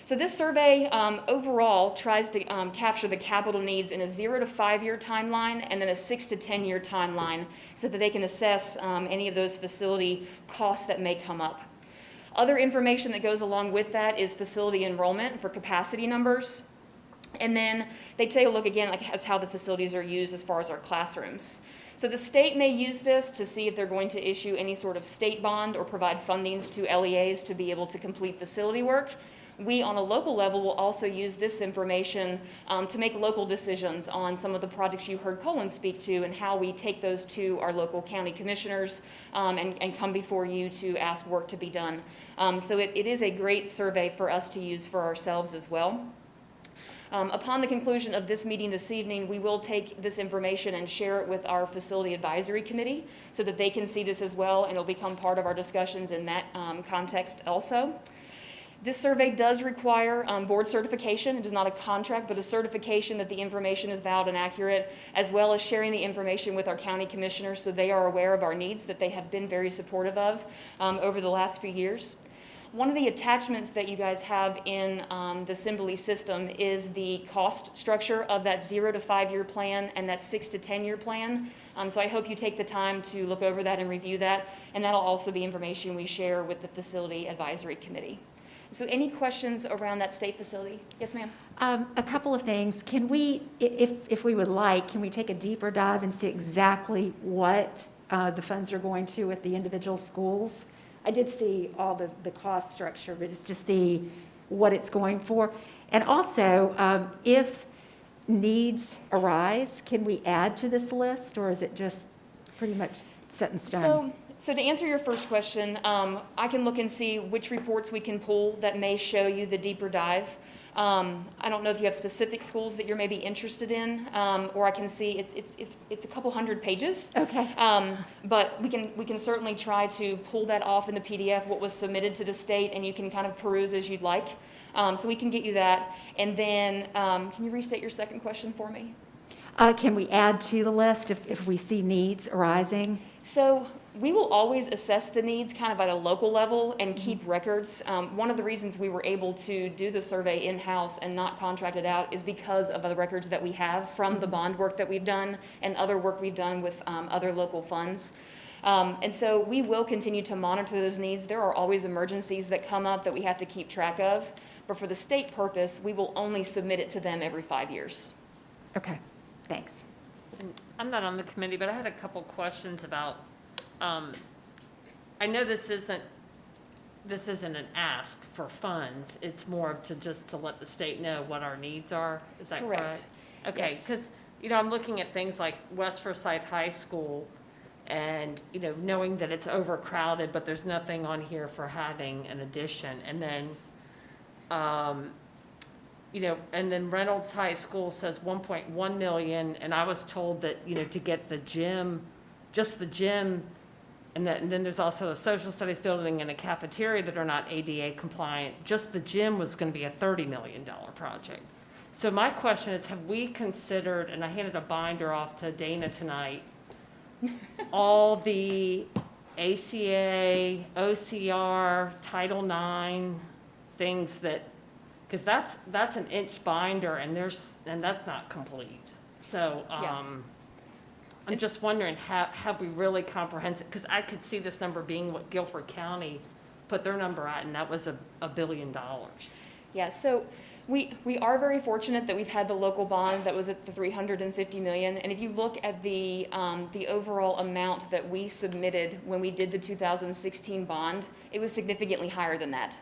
So this survey overall tries to capture the capital needs in a 0 to 5 year timeline and then a 6 to 10 year timeline so that they can assess any of those facility costs that may come up. Other information that goes along with that is facility enrollment for capacity numbers. And then they take a look again at how the facilities are used as far as our classrooms. So the state may use this to see if they're going to issue any sort of state bond or provide fundings to LEAs to be able to complete facility work. We, on a local level, will also use this information to make local decisions on some of the projects you heard Colin speak to and how we take those to our local county commissioners and come before you to ask work to be done. So it is a great survey for us to use for ourselves as well. Upon the conclusion of this meeting this evening, we will take this information and share it with our Facility Advisory Committee so that they can see this as well, and it'll become part of our discussions in that context also. This survey does require board certification. It is not a contract, but a certification that the information is valid and accurate, as well as sharing the information with our county commissioners so they are aware of our needs that they have been very supportive of over the last few years. One of the attachments that you guys have in the Assembly system is the cost structure of that 0 to 5 year plan and that 6 to 10 year plan. So I hope you take the time to look over that and review that, and that'll also be information we share with the Facility Advisory Committee. So any questions around that state facility? Yes, ma'am.
A couple of things. Can we, if we would like, can we take a deeper dive and see exactly what the funds are going to at the individual schools? I did see all the cost structure, but just to see what it's going for. And also, if needs arise, can we add to this list, or is it just pretty much set in stone?
So to answer your first question, I can look and see which reports we can pull that may show you the deeper dive. I don't know if you have specific schools that you're maybe interested in, or I can see it's a couple hundred pages.
Okay.
But we can certainly try to pull that off in the PDF, what was submitted to the state, and you can kind of peruse as you'd like. So we can get you that. And then, can you restate your second question for me?
Can we add to the list if we see needs arising?
So we will always assess the needs kind of at a local level and keep records. One of the reasons we were able to do the survey in-house and not contract it out is because of the records that we have from the bond work that we've done and other work we've done with other local funds. And so we will continue to monitor those needs. There are always emergencies that come up that we have to keep track of. But for the state purpose, we will only submit it to them every 5 years.
Okay, thanks.
I'm not on the committee, but I had a couple questions about, I know this isn't an ask for funds. It's more of to let the state know what our needs are. Is that correct? Okay,
Yes.
because, I'm looking at things like West Forsyth High School and, knowing that it's overcrowded, but there's nothing on here for having an addition. And then, and then Reynolds High School says 1.1 million, and I was told that, to get the gym, just the gym, and then there's also a social studies building and a cafeteria that are not ADA compliant. Just the gym was going to be a $30 million project. So my question is, have we considered, and I handed a binder off to Dana tonight, all the ACA, OCR, Title IX, things that, because that's an inch binder and that's not complete. So,
Yeah.
I'm just wondering, have we really comprehensive, because I could see this number being what Guilford County put their number at, and that was $1 billion.
Yeah, so we are very fortunate that we've had the local bond that was at the 350 million. And if you look at the overall amount that we submitted when we did the 2016 bond, it was significantly higher than that.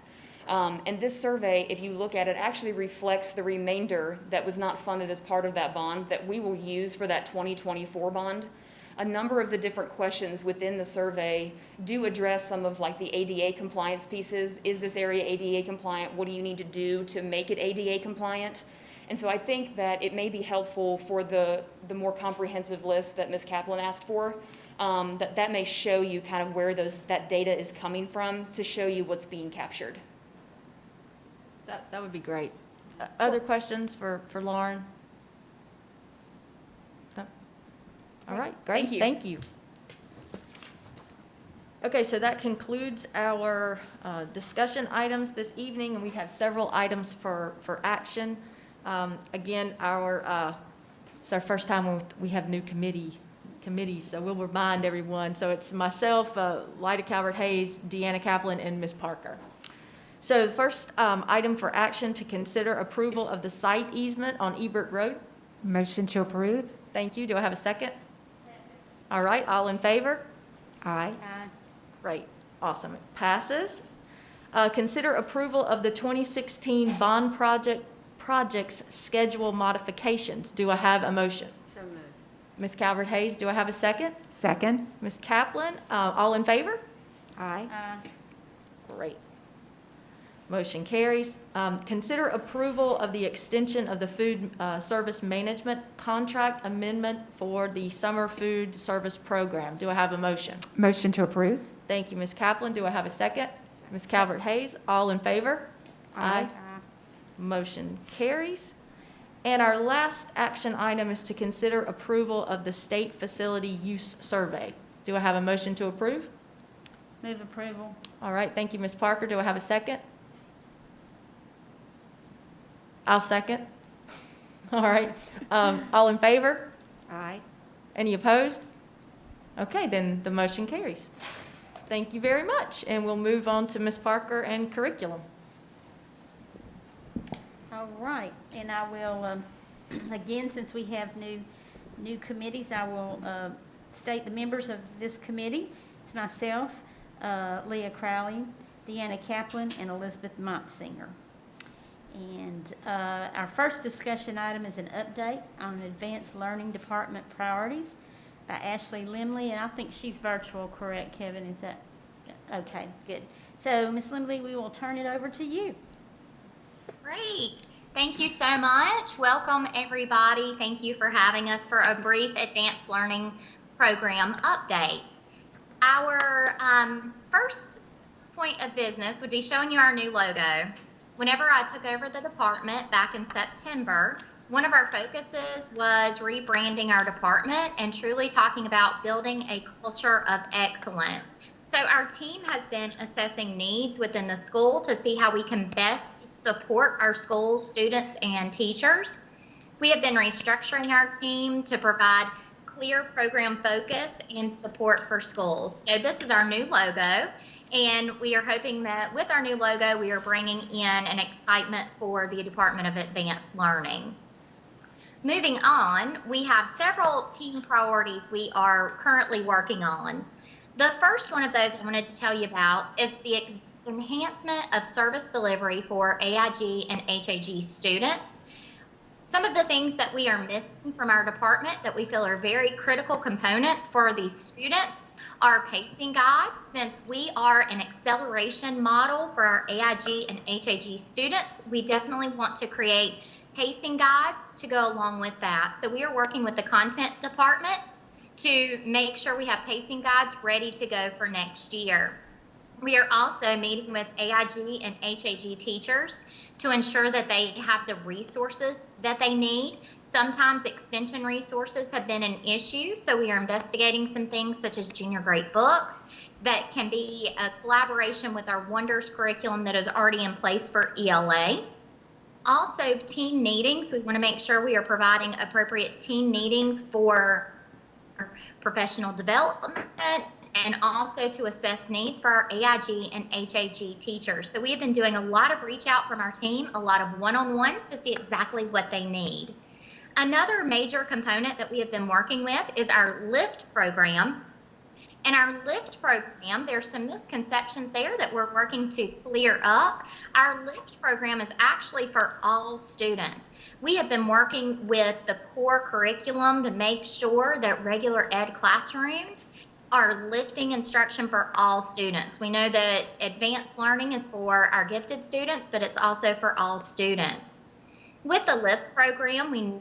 And this survey, if you look at it, actually reflects the remainder that was not funded as part of that bond that we will use for that 2024 bond. A number of the different questions within the survey do address some of like the ADA compliance pieces. Is this area ADA compliant? What do you need to do to make it ADA compliant? And so I think that it may be helpful for the more comprehensive list that Ms. Kaplan asked for, that may show you kind of where that data is coming from to show you what's being captured.
That would be great. Other questions for Lauren? No? All right, great,
Thank you.
thank you. Okay, so that concludes our discussion items this evening, and we have several items for action. Again, it's our first time we have new committees, so we'll remind everyone. So it's myself, Lyda Calvert-Hayes, Deanna Kaplan, and Ms. Parker. So the first item for action to consider approval of the site easement on Ebert Road.
Motion to approve?
Thank you. Do I have a second? All right, all in favor?
Aye.
Great, awesome. It passes. Consider approval of the 2016 bond projects schedule modifications. Do I have a motion?
So moved.
Ms. Calvert-Hayes, do I have a second?
Second?
Ms. Kaplan, all in favor?
Aye.
Great. Motion carries. Consider approval of the extension of the food service management contract amendment for the summer food service program. Do I have a motion?
Motion to approve?
Thank you, Ms. Kaplan. Do I have a second? Ms. Calvert-Hayes, all in favor?
Aye.
Motion carries. And our last action item is to consider approval of the state facility use survey. Do I have a motion to approve?
Move approval.
All right, thank you, Ms. Parker. Do I have a second? I'll second. All right. All in favor?
Aye.
Any opposed? Okay, then the motion carries. Thank you very much, and we'll move on to Ms. Parker and curriculum.
All right, and I will, again, since we have new committees, I will state the members of this committee. It's myself, Leah Crowley, Deanna Kaplan, and Elizabeth Motsinger. And our first discussion item is an update on Advanced Learning Department priorities by Ashley Limley, and I think she's virtual, correct, Kevin? Is that, okay, good. So, Ms. Limley, we will turn it over to you.
Great. Thank you so much. Welcome, everybody. Thank you for having us for a brief Advanced Learning Program update. Our first point of business would be showing you our new logo. Whenever I took over the department back in September, one of our focuses was rebranding our department and truly talking about building a culture of excellence. So our team has been assessing needs within the school to see how we can best support our school's students and teachers. We have been restructuring our team to provide clear program focus and support for schools. So this is our new logo. And we are hoping that with our new logo, we are bringing in an excitement for the Department of Advanced Learning. Moving on, we have several team priorities we are currently working on. The first one of those I wanted to tell you about is the enhancement of service delivery for AIG and HAG students. Some of the things that we are missing from our department that we feel are very critical components for these students are pacing guides. Since we are an acceleration model for our AIG and HAG students, we definitely want to create pacing guides to go along with that. So we are working with the content department to make sure we have pacing guides ready to go for next year. We are also meeting with AIG and HAG teachers to ensure that they have the resources that they need. Sometimes extension resources have been an issue, so we are investigating some things such as junior grade books that can be a collaboration with our Wonders curriculum that is already in place for ELA. Also, team meetings. We want to make sure we are providing appropriate team meetings for professional development and also to assess needs for our AIG and HAG teachers. So we have been doing a lot of reach out from our team, a lot of one-on-ones to see exactly what they need. Another major component that we have been working with is our LIFT program. In our LIFT program, there's some misconceptions there that we're working to clear up. Our LIFT program is actually for all students. We have been working with the core curriculum to make sure that regular ed classrooms are lifting instruction for all students. We know that advanced learning is for our gifted students, but it's also for all students. With the LIFT program, we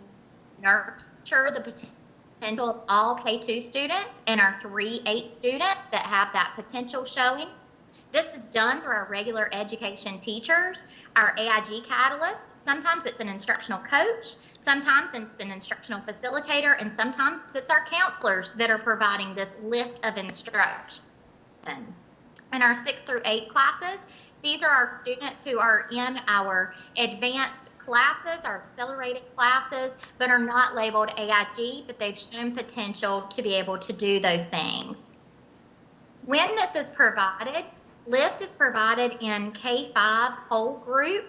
nurture the potential of all K2 students and our 3-8 students that have that potential showing. This is done through our regular education teachers, our AIG catalyst. Sometimes it's an instructional coach, sometimes it's an instructional facilitator, and sometimes it's our counselors that are providing this lift of instruction. In our 6 through 8 classes, these are our students who are in our advanced classes, our accelerated classes, but are not labeled AIG, but they've shown potential to be able to do those things. When this is provided, LIFT is provided in K5 whole group.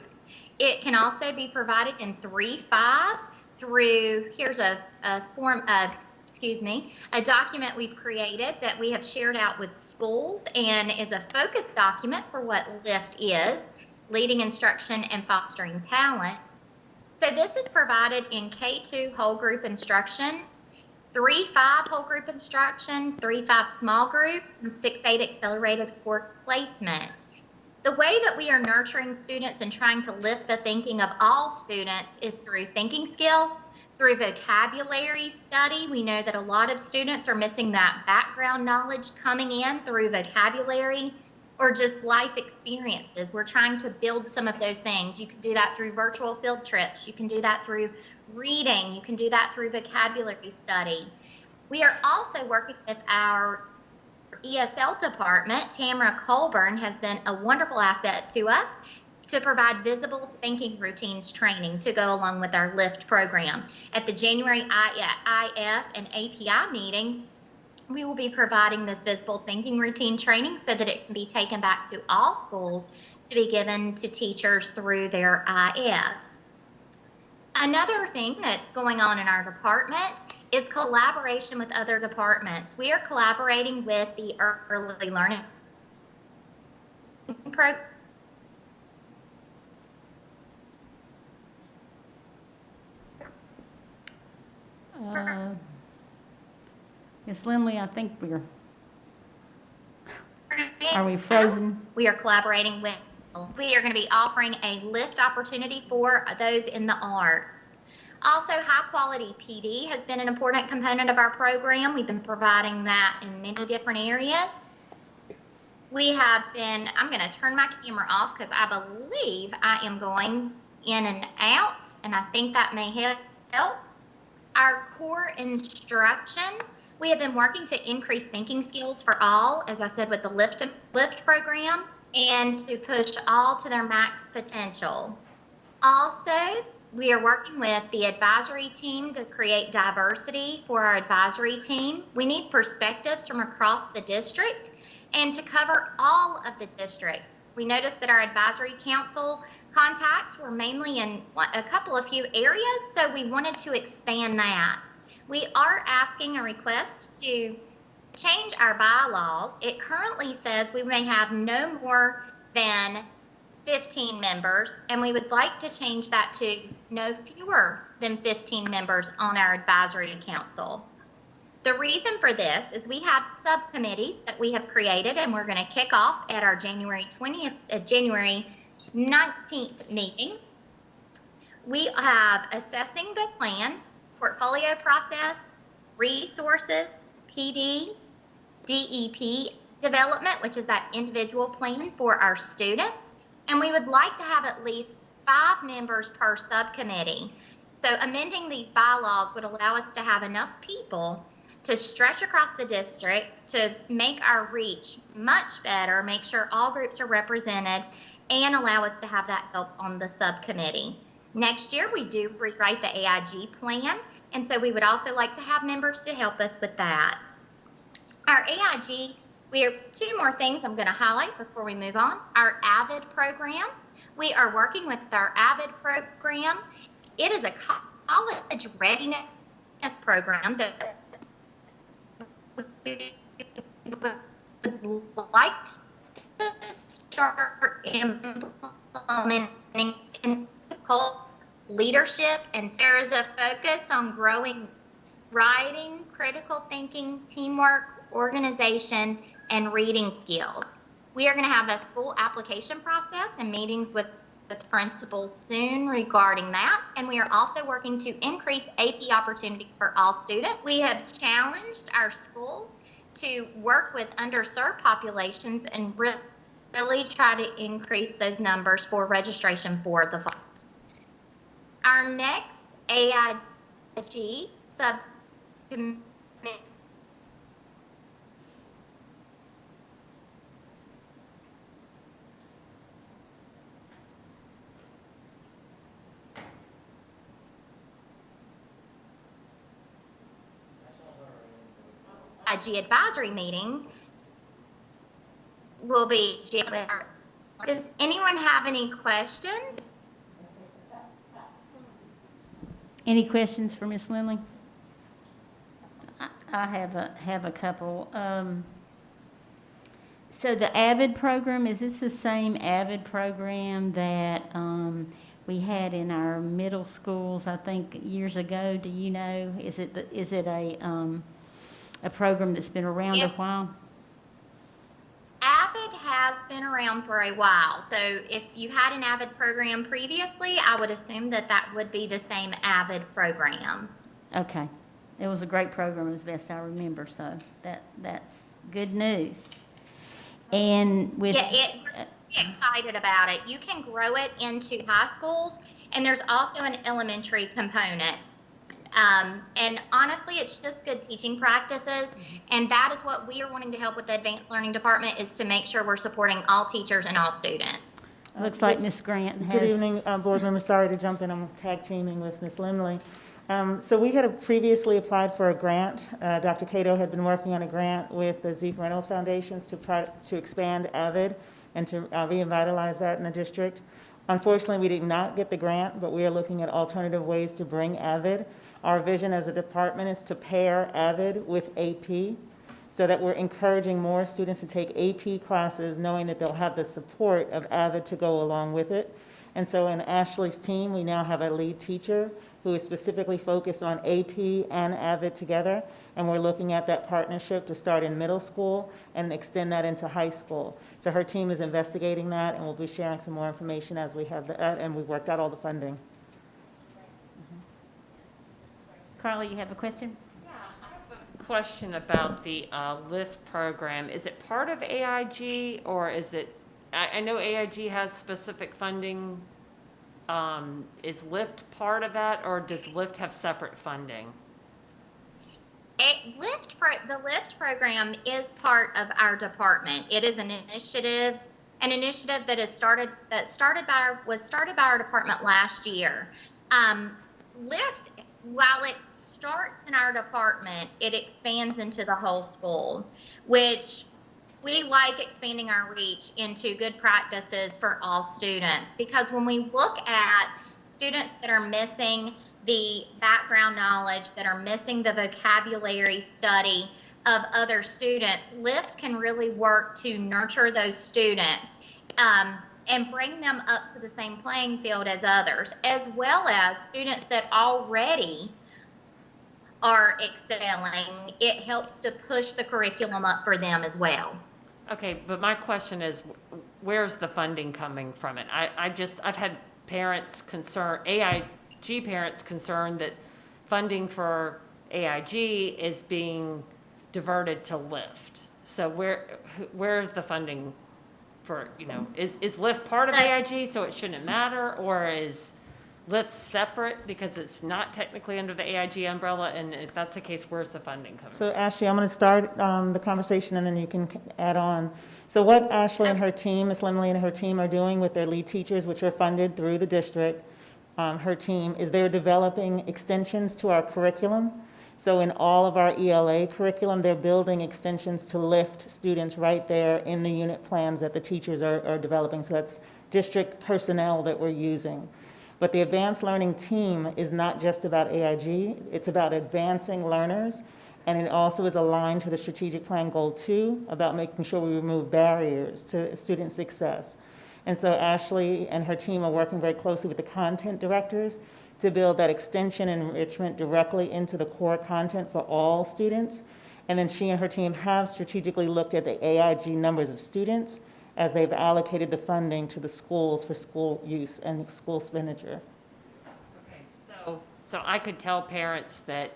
It can also be provided in 3-5 through, here's a document we've created that we have shared out with schools and is a focus document for what LIFT is, leading instruction and fostering talent. So this is provided in K2 whole group instruction, 3-5 whole group instruction, 3-5 small group, and 6-8 accelerated course placement. The way that we are nurturing students and trying to lift the thinking of all students is through thinking skills, through vocabulary study. We know that a lot of students are missing that background knowledge coming in through vocabulary or just life experiences. We're trying to build some of those things. You can do that through virtual field trips. You can do that through reading. You can do that through vocabulary study. We are also working with our ESL department. Tamara Colburn has been a wonderful asset to us to provide visible thinking routines training to go along with our LIFT program. At the January IF and API meeting, we will be providing this visible thinking routine training so that it can be taken back to all schools to be given to teachers through their IFs. Another thing that's going on in our department is collaboration with other departments. We are collaborating with the early learning program.
Ms. Lindley, I think are we frozen?
We are collaborating with, we are going to be offering a LIFT opportunity for those in the arts. Also, high quality PD has been an important component of our program. We've been providing that in many different areas. We have been, I'm going to turn my camera off because I believe I am going in and out, and I think that may help. Our core instruction, we have been working to increase thinking skills for all, as I said, with the LIFT program, and to push all to their max potential. Also, we are working with the advisory team to create diversity for our advisory team. We need perspectives from across the district and to cover all of the district. We noticed that our advisory council contacts were mainly in a few areas, so we wanted to expand that. We are asking a request to change our bylaws. It currently says we may have no more than 15 members, and we would like to change that to no fewer than 15 members on our advisory council. The reason for this is we have subcommittees that we have created, and we're going to kick off at our January 19th meeting. We have assessing the plan, portfolio process, resources, PD, DEP development, which is that individual plan for our students. And we would like to have at least 5 members per subcommittee. So amending these bylaws would allow us to have enough people to stretch across the district to make our reach much better, make sure all groups are represented, and allow us to have that help on the subcommittee. Next year, we do rewrite the AIG plan, and so we would also like to have members to help us with that. Our AIG, two more things I'm going to highlight before we move on. Our AVID program, we are working with our AVID program. It is a college readiness program that we would like to start implementing in leadership, and there's a focus on growing writing, critical thinking, teamwork, organization, and reading skills. We are going to have a school application process and meetings with the principals soon regarding that, and we are also working to increase AP opportunities for all students. We have challenged our schools to work with underserved populations and really try to increase those numbers for registration for the fall. Our next AIG subcommittee AIG advisory meeting will be January. Does anyone have any questions?
Any questions for Ms. Lindley? I have a couple. So the AVID program, is this the same AVID program that we had in our middle schools, I think, years ago? Do you know? Is it a program that's been around a while?
AVID has been around for a while. So if you had an AVID program previously, I would assume that that would be the same AVID program.
Okay. It was a great program as best I remember, so that's good news. And with...
Yeah, we're excited about it. You can grow it into high schools, and there's also an elementary component. And honestly, it's just good teaching practices, and that is what we are wanting to help with the Advanced Learning Department, is to make sure we're supporting all teachers and all students.
Looks like Ms. Grant has...
Good evening, board members. Sorry to jump in. I'm tag teaming with Ms. Lindley. So we had previously applied for a grant. Dr. Cato had been working on a grant with the Zeke Reynolds Foundations to expand AVID and to revitalize that in the district. Unfortunately, we did not get the grant, but we are looking at alternative ways to bring AVID. Our vision as a department is to pair AVID with AP, so that we're encouraging more students to take AP classes, knowing that they'll have the support of AVID to go along with it. And so in Ashley's team, we now have a lead teacher who is specifically focused on AP and AVID together, and we're looking at that partnership to start in middle school and extend that into high school. So her team is investigating that, and we'll be sharing some more information as we have that, and we've worked out all the funding.
Carly, you have a question?
Yeah, I have a question about the LIFT program. Is it part of AIG, or is it, I know AIG has specific funding. Is LIFT part of that, or does LIFT have separate funding?
The LIFT program is part of our department. It is an initiative that was started by our department last year. LIFT, while it starts in our department, it expands into the whole school, which we like expanding our reach into good practices for all students, because when we look at students that are missing the background knowledge, that are missing the vocabulary study of other students, LIFT can really work to nurture those students and bring them up to the same playing field as others, as well as students that already are excelling. It helps to push the curriculum up for them as well.
Okay, but my question is, where's the funding coming from it? I've had parents AIG parents concerned that funding for AIG is being diverted to LIFT. So where's the funding for, is LIFT part of AIG, so it shouldn't matter, or is LIFT separate because it's not technically under the AIG umbrella? And if that's the case, where's the funding coming from?
So Ashley, I'm going to start the conversation, and then you can add on. So what Ashley and her team, Ms. Lindley and her team, are doing with their lead teachers, which are funded through the district, her team, is they're developing extensions to our curriculum. So in all of our ELA curriculum, they're building extensions to lift students right there in the unit plans that the teachers are developing. So that's district personnel that we're using. But the advanced learning team is not just about AIG, it's about advancing learners, and it also is aligned to the strategic plan goal 2 about making sure we remove barriers to student success. And so Ashley and her team are working very closely with the content directors to build that extension and enrichment directly into the core content for all students. And then she and her team have strategically looked at the AIG numbers of students as they've allocated the funding to the schools for school use and school expenditure.
Okay, so I could tell parents that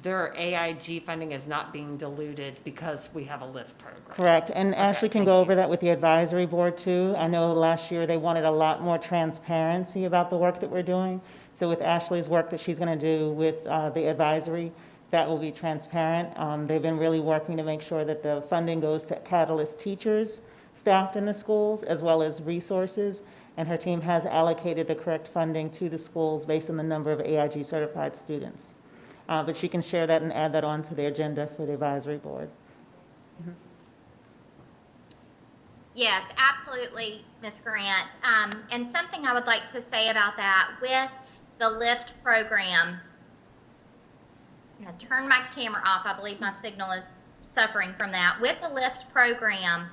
their AIG funding is not being diluted because we have a LIFT program.
Correct, and
Okay,
Ashley can
thank
go
you.
over that with the advisory board too. I know last year they wanted a lot more transparency about the work that we're doing. So with Ashley's work that she's gonna do with the advisory, that will be transparent. They've been really working to make sure that the funding goes to Catalyst teachers staffed in the schools, as well as resources. And her team has allocated the correct funding to the schools based on the number of AIG certified students. But she can share that and add that on to the agenda for the advisory board.
Yes, absolutely, Ms. Grant. And something I would like to say about that with the LIFT program, I'm going to turn my camera off. I believe my signal is suffering from that. With the LIFT program,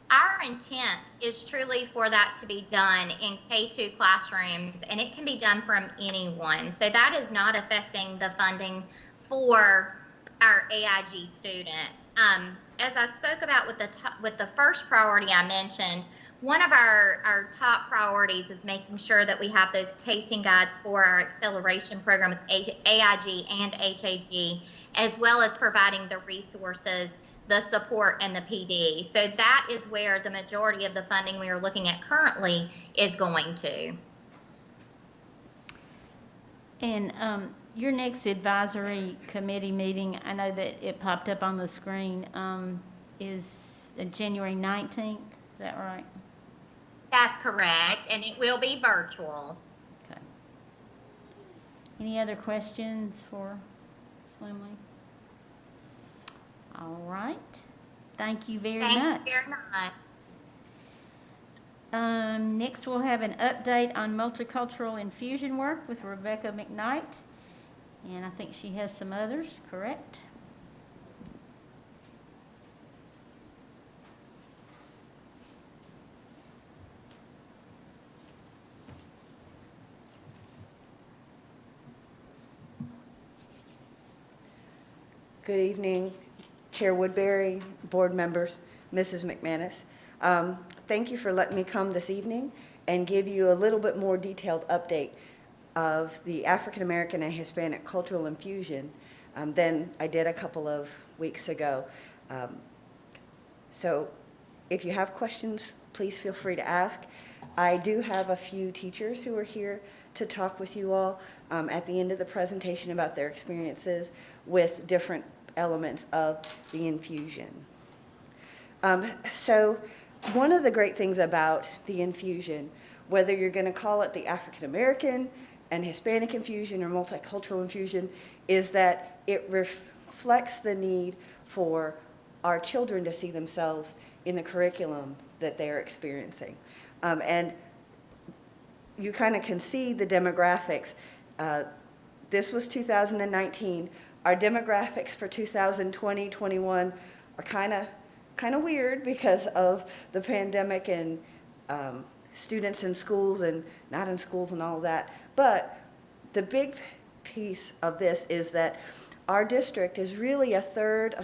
our intent is truly for that to be done in K-2 classrooms, and it can be done from anyone. So that is not affecting the funding for our AIG students. As I spoke about with the first priority I mentioned, one of our top priorities is making sure that we have those pacing guides for our acceleration program with AIG and HAG, as well as providing the resources, the support, and the PD. So that is where the majority of the funding we are looking at currently is going to.
And your next advisory committee meeting, I know that it popped up on the screen, is January 19th, is that right?
That's correct, and it will be virtual.
Okay. Any other questions for Ms. Limley? All right. Thank you very much.
Thank you very much.
Next, we'll have an update on multicultural infusion work with Rebecca McKnight. And I think she has some others, correct?
Good evening, Chair Woodbury, board members, Mrs. McManus. Thank you for letting me come this evening and give you a little bit more detailed update of the African American and Hispanic cultural infusion than I did a couple of weeks ago. So if you have questions, please feel free to ask. I do have a few teachers who are here to talk with you all at the end of the presentation about their experiences with different elements of the infusion. So one of the great things about the infusion, whether you're going to call it the African American and Hispanic infusion or multicultural infusion, is that it reflects the need for our children to see themselves in the curriculum that they're experiencing. And you kind of can see the demographics. This was 2019. Our demographics for 2020-21 are kind of weird because of the pandemic and students in schools and not in schools and all of that. But the big piece of this is that our district is really a third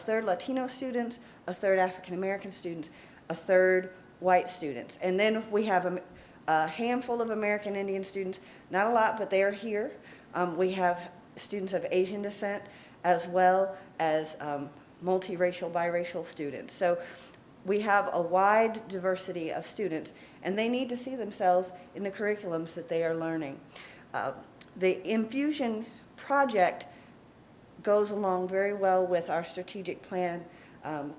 Latino students, a third African American students, a third white students. And then we have a handful of American Indian students, not a lot, but they are here. We have students of Asian descent, as well as multiracial, biracial students. So we have a wide diversity of students, and they need to see themselves in the curriculums that they are learning. The infusion project goes along very well with our strategic plan,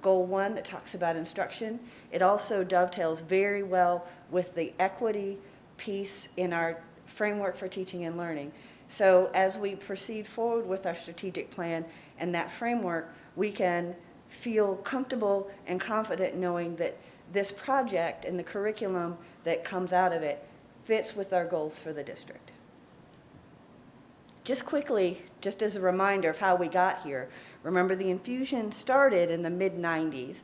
goal 1 that talks about instruction. It also dovetails very well with the equity piece in our framework for teaching and learning. So as we proceed forward with our strategic plan and that framework, we can feel comfortable and confident knowing that this project and the curriculum that comes out of it fits with our goals for the district. Just quickly, just as a reminder of how we got here, remember the infusion started in the mid-90s.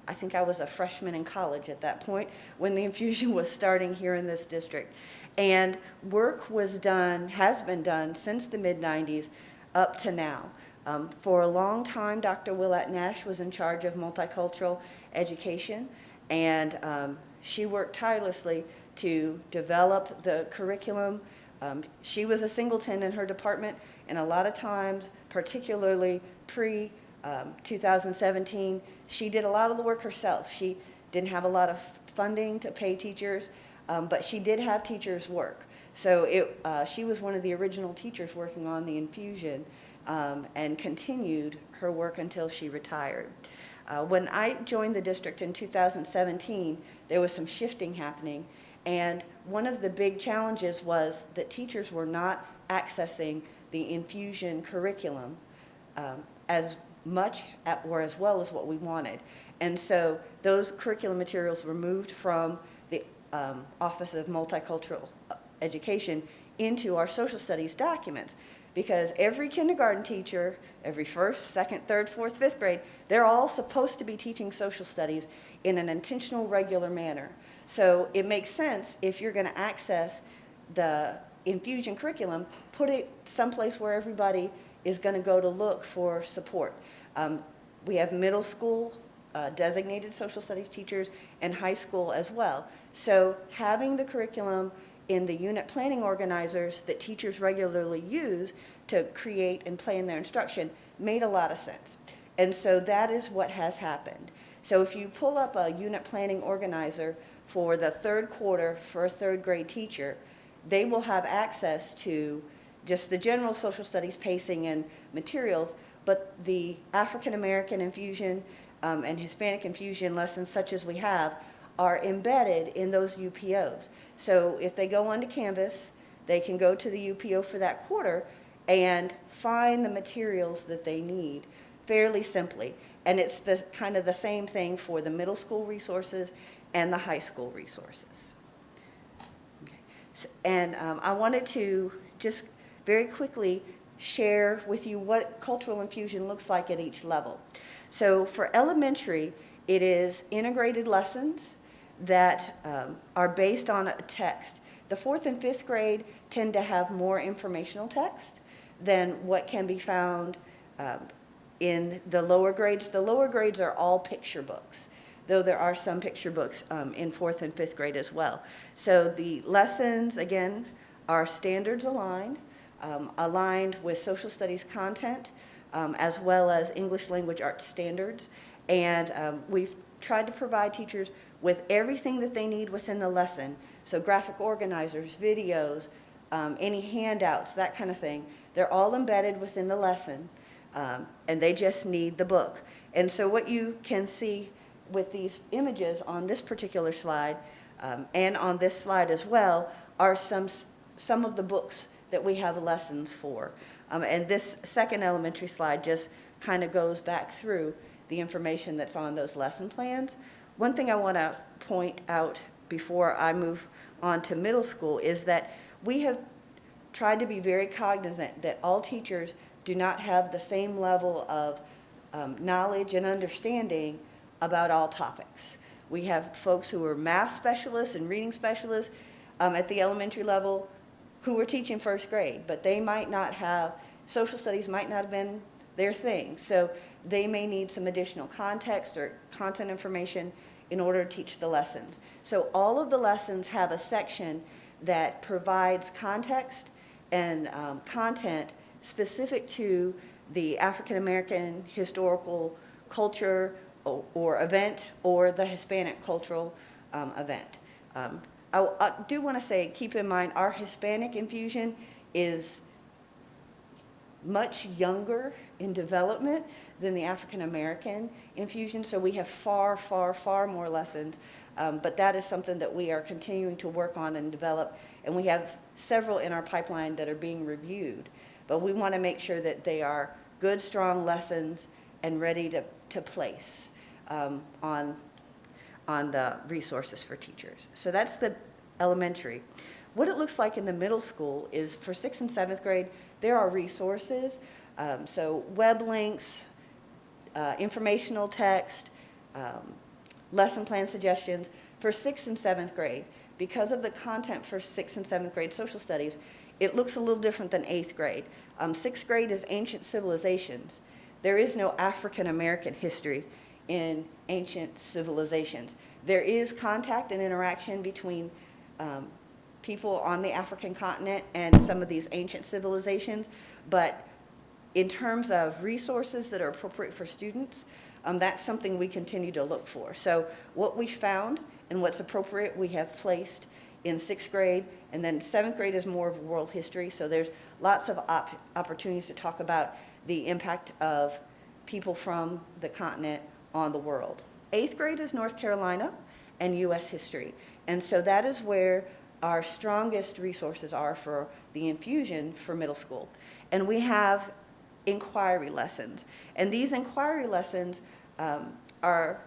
I think I was a freshman in college at that point when the infusion was starting here in this district. And work was done, has been done since the mid-90s up to now. For a long time, Dr. Willette Nash was in charge of multicultural education, and she worked tirelessly to develop the curriculum. She was a singleton in her department, and a lot of times, particularly pre-2017, she did a lot of the work herself. She didn't have a lot of funding to pay teachers, but she did have teachers work. So she was one of the original teachers working on the infusion, and continued her work until she retired. When I joined the district in 2017, there was some shifting happening, and one of the big challenges was that teachers were not accessing the infusion curriculum as much or as well as what we wanted. And so those curriculum materials were moved from the Office of Multicultural Education into our social studies documents, because every kindergarten teacher, every first, second, third, fourth, fifth grade, they're all supposed to be teaching social studies in an intentional, regular manner. So it makes sense, if you're going to access the infusion curriculum, put it someplace where everybody is going to go to look for support. We have middle school designated social studies teachers and high school as well. So having the curriculum in the unit planning organizers that teachers regularly use to create and plan their instruction made a lot of sense. And so that is what has happened. So if you pull up a unit planning organizer for the third quarter for a third grade teacher, they will have access to just the general social studies pacing and materials, but the African American infusion and Hispanic infusion lessons such as we have are embedded in those UPOs. So if they go onto Canvas, they can go to the UPO for that quarter and find the materials that they need fairly simply. And it's the kind of the same thing for the middle school resources and the high school resources. Okay. So, and I wanted to just very quickly share with you what cultural infusion looks like at each level. So for elementary, it is integrated lessons that are based on a text. The fourth and fifth grade tend to have more informational text than what can be found in the lower grades. The lower grades are all picture books, though there are some picture books in fourth and fifth grade as well. So the lessons, again, are standards aligned, aligned with social studies content, as well as English language arts standards. And we've tried to provide teachers with everything that they need within the lesson. So graphic organizers, videos, any handouts, that kind of thing. They're all embedded within the lesson, and they just need the book. And so what you can see with these images on this particular slide, and on this slide as well, are some of the books that we have lessons for. And this second elementary slide just kind of goes back through the information that's on those lesson plans. One thing I want to point out before I move on to middle school is that we have tried to be very cognizant that all teachers do not have the same level of knowledge and understanding about all topics. We have folks who are math specialists and reading specialists at the elementary level who are teaching first grade, but they might not have, social studies might not have been their thing. So they may need some additional context or content information in order to teach the lessons. So all of the lessons have a section that provides context and content specific to the African American historical culture or event, or the Hispanic cultural event. I do want to say, keep in mind, our Hispanic infusion is much younger in development than the African American infusion, so we have far, far, far more lessons. But that is something that we are continuing to work on and develop, and we have several in our pipeline that are being reviewed. But we want to make sure that they are good, strong lessons and ready to place on the resources for teachers. So that's the elementary. What it looks like in the middle school is for 6th and 7th grade, there are resources, so web links, informational text, lesson plan suggestions for 6th and 7th grade. Because of the content for 6th and 7th grade social studies, it looks a little different than 8th grade. 6th grade is ancient civilizations. There is no African American history in ancient civilizations. There is contact and interaction between people on the African continent and some of these ancient civilizations, but in terms of resources that are appropriate for students, that's something we continue to look for. So what we found and what's appropriate we have placed in 6th grade, and then 7th grade is more of world history, so there's lots of opportunities to talk about the impact of people from the continent on the world. 8th grade is North Carolina and U.S. history, and so that is where our strongest resources are for the infusion for middle school. And we have inquiry lessons, and these inquiry lessons are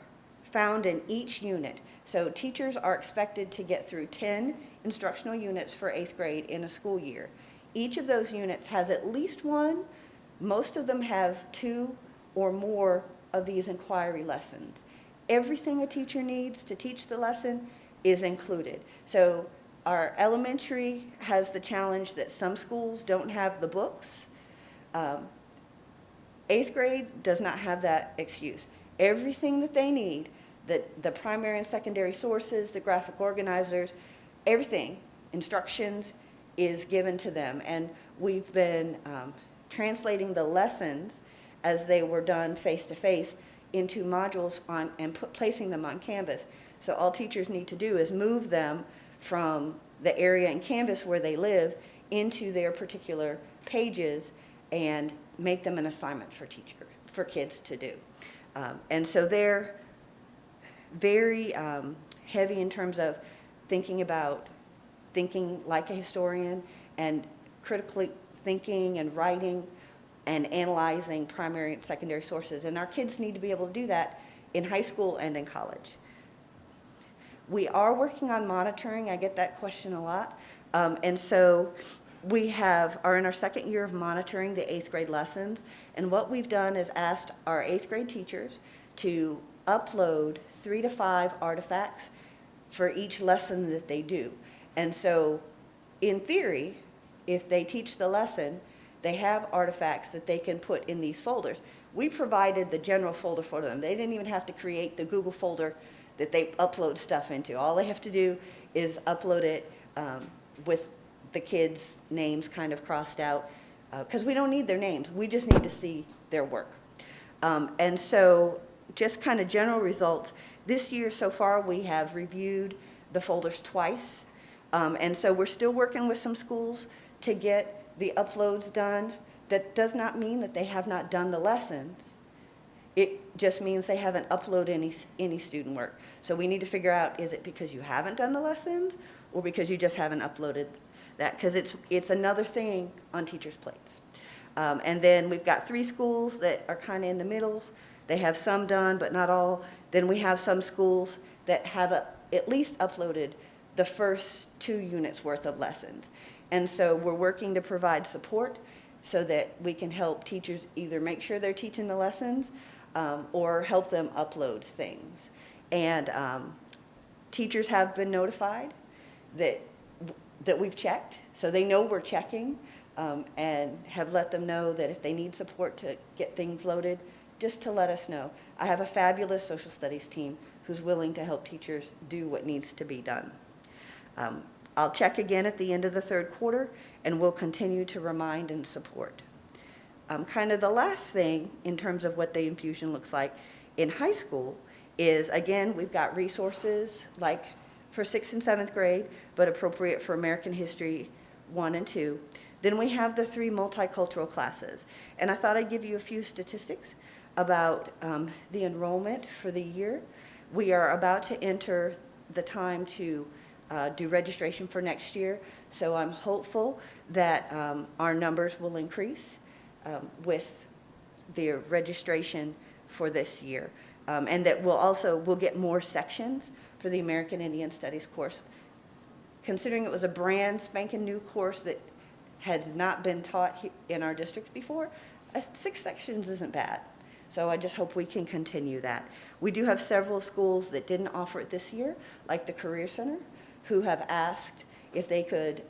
found in each unit. So teachers are expected to get through 10 instructional units for 8th grade in a school year. Each of those units has at least one. Most of them have 2 or more of these inquiry lessons. Everything a teacher needs to teach the lesson is included. So our elementary has the challenge that some schools don't have the books. 8th grade does not have that excuse. Everything that they need, the primary and secondary sources, the graphic organizers, everything, instructions is given to them. And we've been translating the lessons as they were done face-to-face into modules and placing them on Canvas. So all teachers need to do is move them from the area in Canvas where they live into their particular pages and make them an assignment for kids to do. And so they're very heavy in terms of thinking like a historian and critically thinking and writing and analyzing primary and secondary sources. And our kids need to be able to do that in high school and in college. We are working on monitoring. I get that question a lot. And so we are in our 2nd year of monitoring the 8th grade lessons. And what we've done is asked our 8th grade teachers to upload 3 to 5 artifacts for each lesson that they do. And so in theory, if they teach the lesson, they have artifacts that they can put in these folders. We provided the general folder for them. They didn't even have to create the Google folder that they upload stuff into. All they have to do is upload it with the kids' names kind of crossed out, because we don't need their names. We just need to see their work. And so just kind of general results. This year so far, we have reviewed the folders twice. And so we're still working with some schools to get the uploads done. That does not mean that they have not done the lessons. It just means they haven't uploaded any student work. So we need to figure out, is it because you haven't done the lessons or because you just haven't uploaded that? Because it's another thing on teachers' plates. And then we've got 3 schools that are kind of in the middle. They have some done, but not all. Then we have some schools that have at least uploaded the first 2 units worth of lessons. And so we're working to provide support so that we can help teachers either make sure they're teaching the lessons or help them upload things. And teachers have been notified that we've checked, so they know we're checking, and have let them know that if they need support to get things loaded, just to let us know. I have a fabulous social studies team who's willing to help teachers do what needs to be done. I'll check again at the end of the 3rd quarter, and we'll continue to remind and support. Kind of the last thing in terms of what the infusion looks like in high school is, again, we've got resources like for 6th and 7th grade, but appropriate for American History 1 and 2. Then we have the 3 multicultural classes. And I thought I'd give you a few statistics about the enrollment for the year. We are about to enter the time to do registration for next year, so I'm hopeful that our numbers will increase with the registration for this year, and that we'll get more sections for the American Indian Studies course. Considering it was a brand spanking new course that has not been taught in our district before, 6 sections isn't bad. So I just hope we can continue that. We do have several schools that didn't offer it this year, like the Career Center, who have asked if they could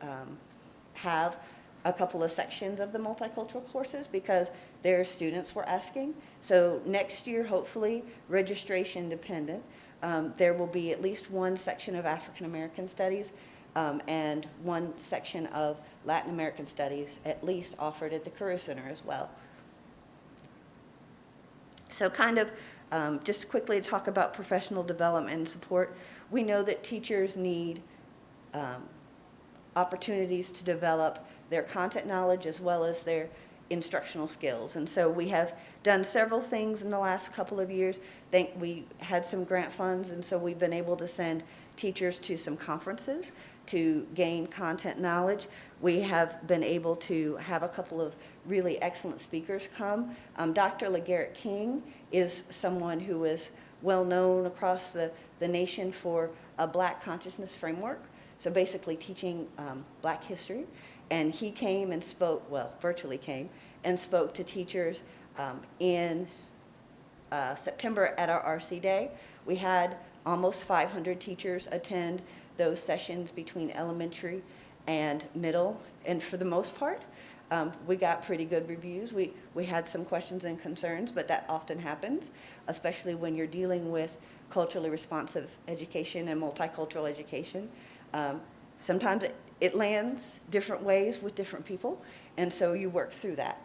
have a couple of sections of the multicultural courses because their students were asking. So next year, hopefully, registration dependent, there will be at least 1 section of African American Studies and 1 section of Latin American Studies, at least offered at the Career Center as well. So kind of just quickly to talk about professional development and support. We know that teachers need opportunities to develop their content knowledge as well as their instructional skills. And so we have done several things in the last couple of years. We had some grant funds, and so we've been able to send teachers to some conferences to gain content knowledge. We have been able to have a couple of really excellent speakers come. Dr. LeGarrette King is someone who is well known across the nation for a Black consciousness framework, so basically teaching Black history. And he came and spoke, well, virtually came, and spoke to teachers in September at our RC Day. We had almost 500 teachers attend those sessions between elementary and middle, and for the most part, we got pretty good reviews. We had some questions and concerns, but that often happens, especially when you're dealing with culturally responsive education and multicultural education. Sometimes it lands different ways with different people, and so you work through that.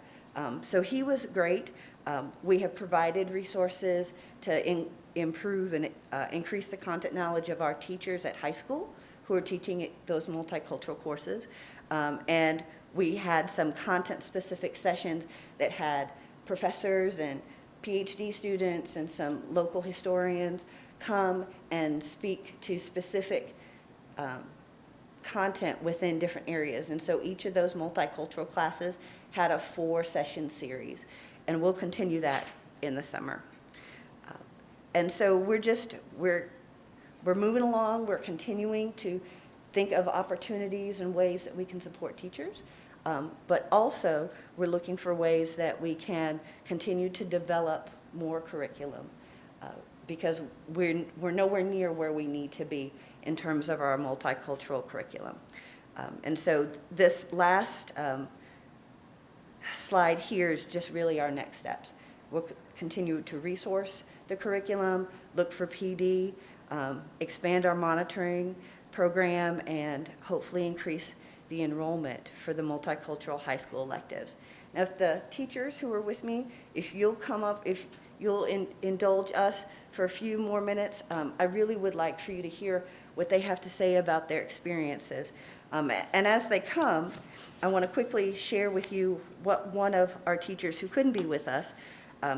So he was great. We have provided resources to improve and increase the content knowledge of our teachers at high school who are teaching those multicultural courses. And we had some content-specific sessions that had professors and PhD students and some local historians come and speak to specific content within different areas. And so each of those multicultural classes had a 4-session series, and we'll continue that in the summer. And so we're moving along. We're continuing to think of opportunities and ways that we can support teachers, but also we're looking for ways that we can continue to develop more curriculum because we're nowhere near where we need to be in terms of our multicultural curriculum. And so this last slide here is just really our next steps. We'll continue to resource the curriculum, look for PD, expand our monitoring program, and hopefully increase the enrollment for the multicultural high school electives. Now, if the teachers who are with me, if you'll come up, if you'll indulge us for a few more minutes, I really would like for you to hear what they have to say about their experiences. And as they come, I want to quickly share with you what one of our teachers who couldn't be with us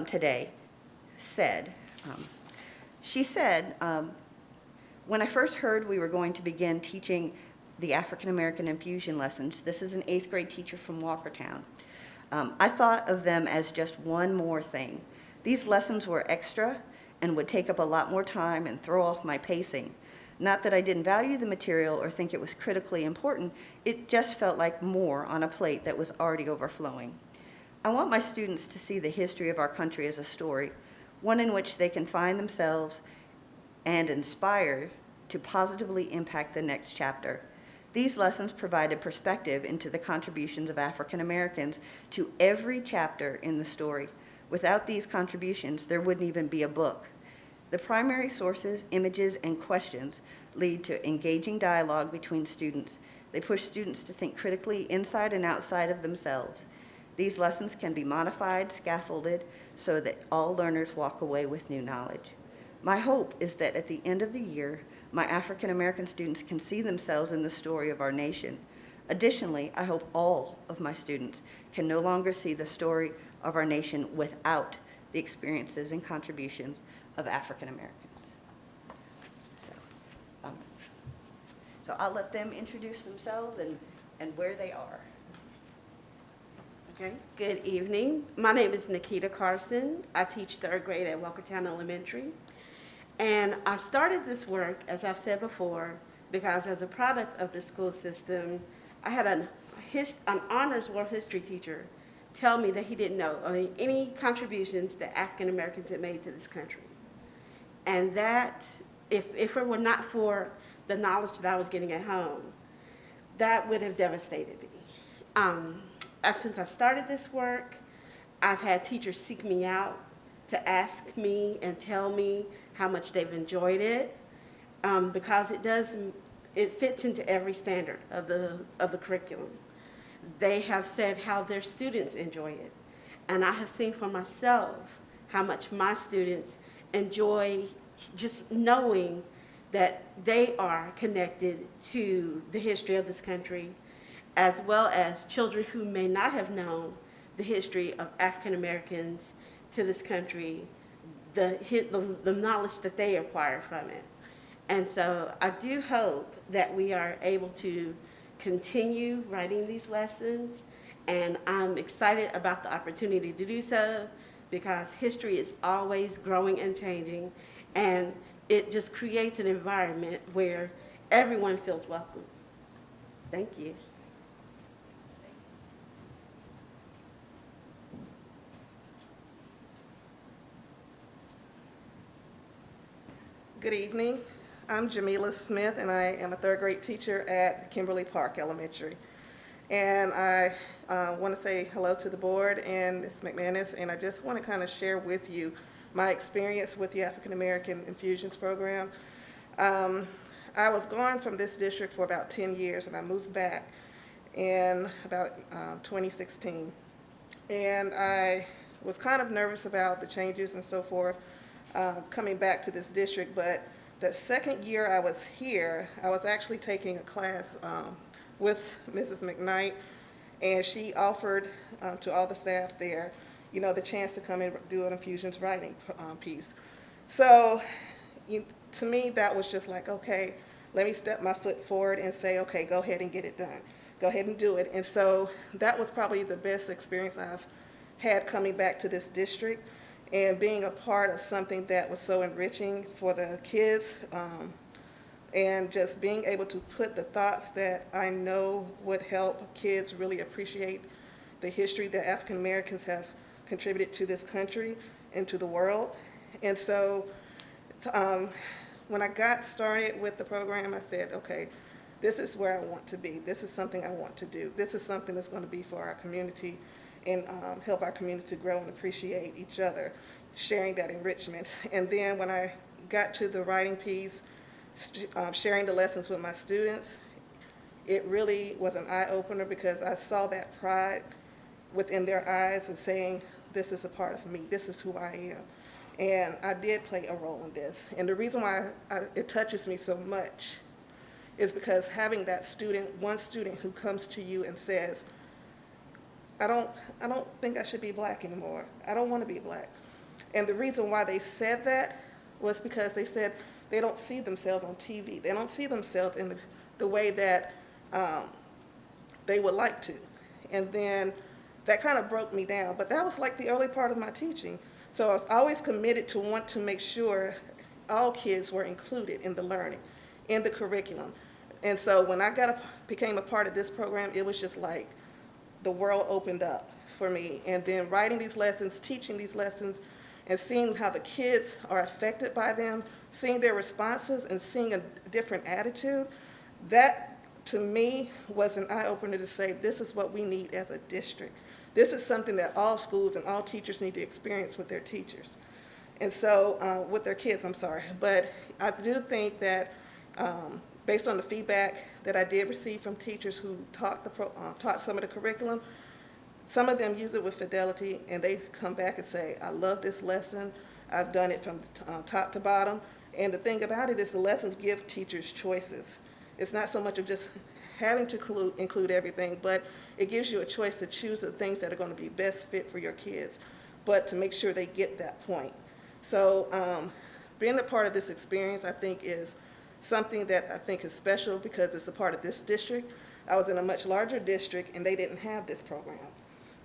today said. She said, when I first heard we were going to begin teaching the African American infusion lessons, this is an 8th grade teacher from Walkertown, I thought of them as just one more thing. These lessons were extra and would take up a lot more time and throw off my pacing. Not that I didn't value the material or think it was critically important, it just felt like more on a plate that was already overflowing. I want my students to see the history of our country as a story, one in which they can find themselves and inspire to positively impact the next chapter. These lessons provided perspective into the contributions of African Americans to every chapter in the story. Without these contributions, there wouldn't even be a book. The primary sources, images, and questions lead to engaging dialogue between students. They push students to think critically inside and outside of themselves. These lessons can be modified, scaffolded, so that all learners walk away with new knowledge. My hope is that at the end of the year, my African American students can see themselves in the story of our nation. Additionally, I hope all of my students can no longer see the story of our nation without the experiences and contributions of African Americans. So I'll let them introduce themselves and where they are.
Okay, good evening. My name is Nikita Carson. I teach third grade at Walkertown Elementary. And I started this work, as I've said before, because as a product of the school system, I had an honors world history teacher tell me that he didn't know any contributions that African Americans had made to this country. And that, if it were not for the knowledge that I was getting at home, that would have devastated me. Since I've started this work, I've had teachers seek me out to ask me and tell me how much they've enjoyed it, because it fits into every standard of the curriculum. They have said how their students enjoy it, and I have seen for myself how much my students enjoy just knowing that they are connected to the history of this country, as well as children who may not have known the history of African Americans to this country, the knowledge that they acquire from it. And so I do hope that we are able to continue writing these lessons, and I'm excited about the opportunity to do so, because history is always growing and changing, and it just creates an environment where everyone feels welcome. Thank you.
Good evening. I'm Jamila Smith, and I am a third grade teacher at Kimberly Park Elementary. And I want to say hello to the board and Ms. McManus, and I just want to kind of share with you my experience with the African American Infusions Program. I was gone from this district for about 10 years, and I moved back in about 2016. And I was kind of nervous about the changes and so forth coming back to this district, but the second year I was here, I was actually taking a class with Mrs. McKnight, and she offered to all the staff there, the chance to come and do an infusions writing piece. So to me, that was just like, okay, let me step my foot forward and say, okay, go ahead and get it done. Go ahead and do it. And so that was probably the best experience I've had coming back to this district, and being a part of something that was so enriching for the kids, and just being able to put the thoughts that I know would help kids really appreciate the history that African Americans have contributed to this country and to the world. And so when I got started with the program, I said, okay, this is where I want to be. This is something I want to do. This is something that's going to be for our community and help our community grow and appreciate each other, sharing that enrichment. And then when I got to the writing piece, sharing the lessons with my students, it really was an eye-opener, because I saw that pride within their eyes and saying, this is a part of me, this is who I am. And I did play a role in this. And the reason why it touches me so much is because having that student, one student who comes to you and says, I don't think I should be black anymore. I don't want to be black. And the reason why they said that was because they said they don't see themselves on TV. They don't see themselves in the way that they would like to. And then that kind of broke me down. But that was like the early part of my teaching. So I was always committed to want to make sure all kids were included in the learning, in the curriculum. And so when I became a part of this program, it was just like the world opened up for me. And then writing these lessons, teaching these lessons, and seeing how the kids are affected by them, seeing their responses and seeing a different attitude, that to me was an eye-opener to say, this is what we need as a district. This is something that all schools and all teachers need to experience with their teachers. And so, with their kids, I'm sorry. But I do think that based on the feedback that I did receive from teachers who taught some of the curriculum, some of them use it with fidelity, and they come back and say, I love this lesson. I've done it from top to bottom. And the thing about it is the lessons give teachers choices. It's not so much of just having to include everything, but it gives you a choice to choose the things that are going to be best fit for your kids, but to make sure they get that point. So being a part of this experience, I think, is something that I think is special because it's a part of this district. I was in a much larger district and they didn't have this program.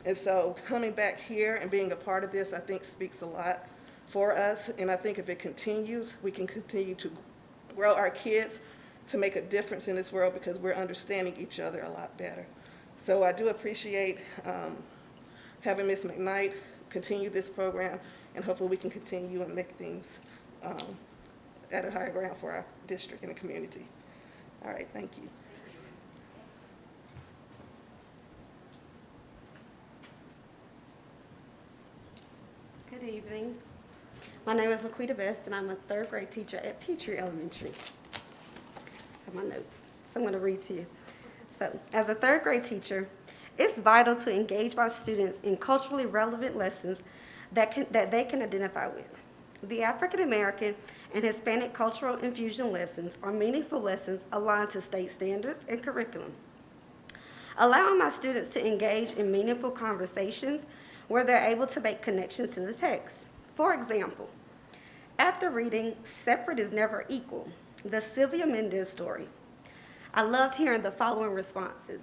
And so coming back here and being a part of this, I think speaks a lot for us. And I think if it continues, we can continue to grow our kids to make a difference in this world because we're understanding each other a lot better. So I do appreciate having Ms. McKnight continue this program, and hopefully we can continue and make things at a higher ground for our district and the community. All right, thank you.
Good evening. My name is Laquita Best, and I'm a third grade teacher at Petrie Elementary. I have my notes, so I'm going to read to you. So, as a third grade teacher, it's vital to engage my students in culturally relevant lessons that they can identify with. The African American and Hispanic cultural infusion lessons are meaningful lessons aligned to state standards and curriculum. Allowing my students to engage in meaningful conversations where they're able to make connections to the text. For example, after reading Separate is Never Equal, the Sylvia Mendez story, I loved hearing the following responses.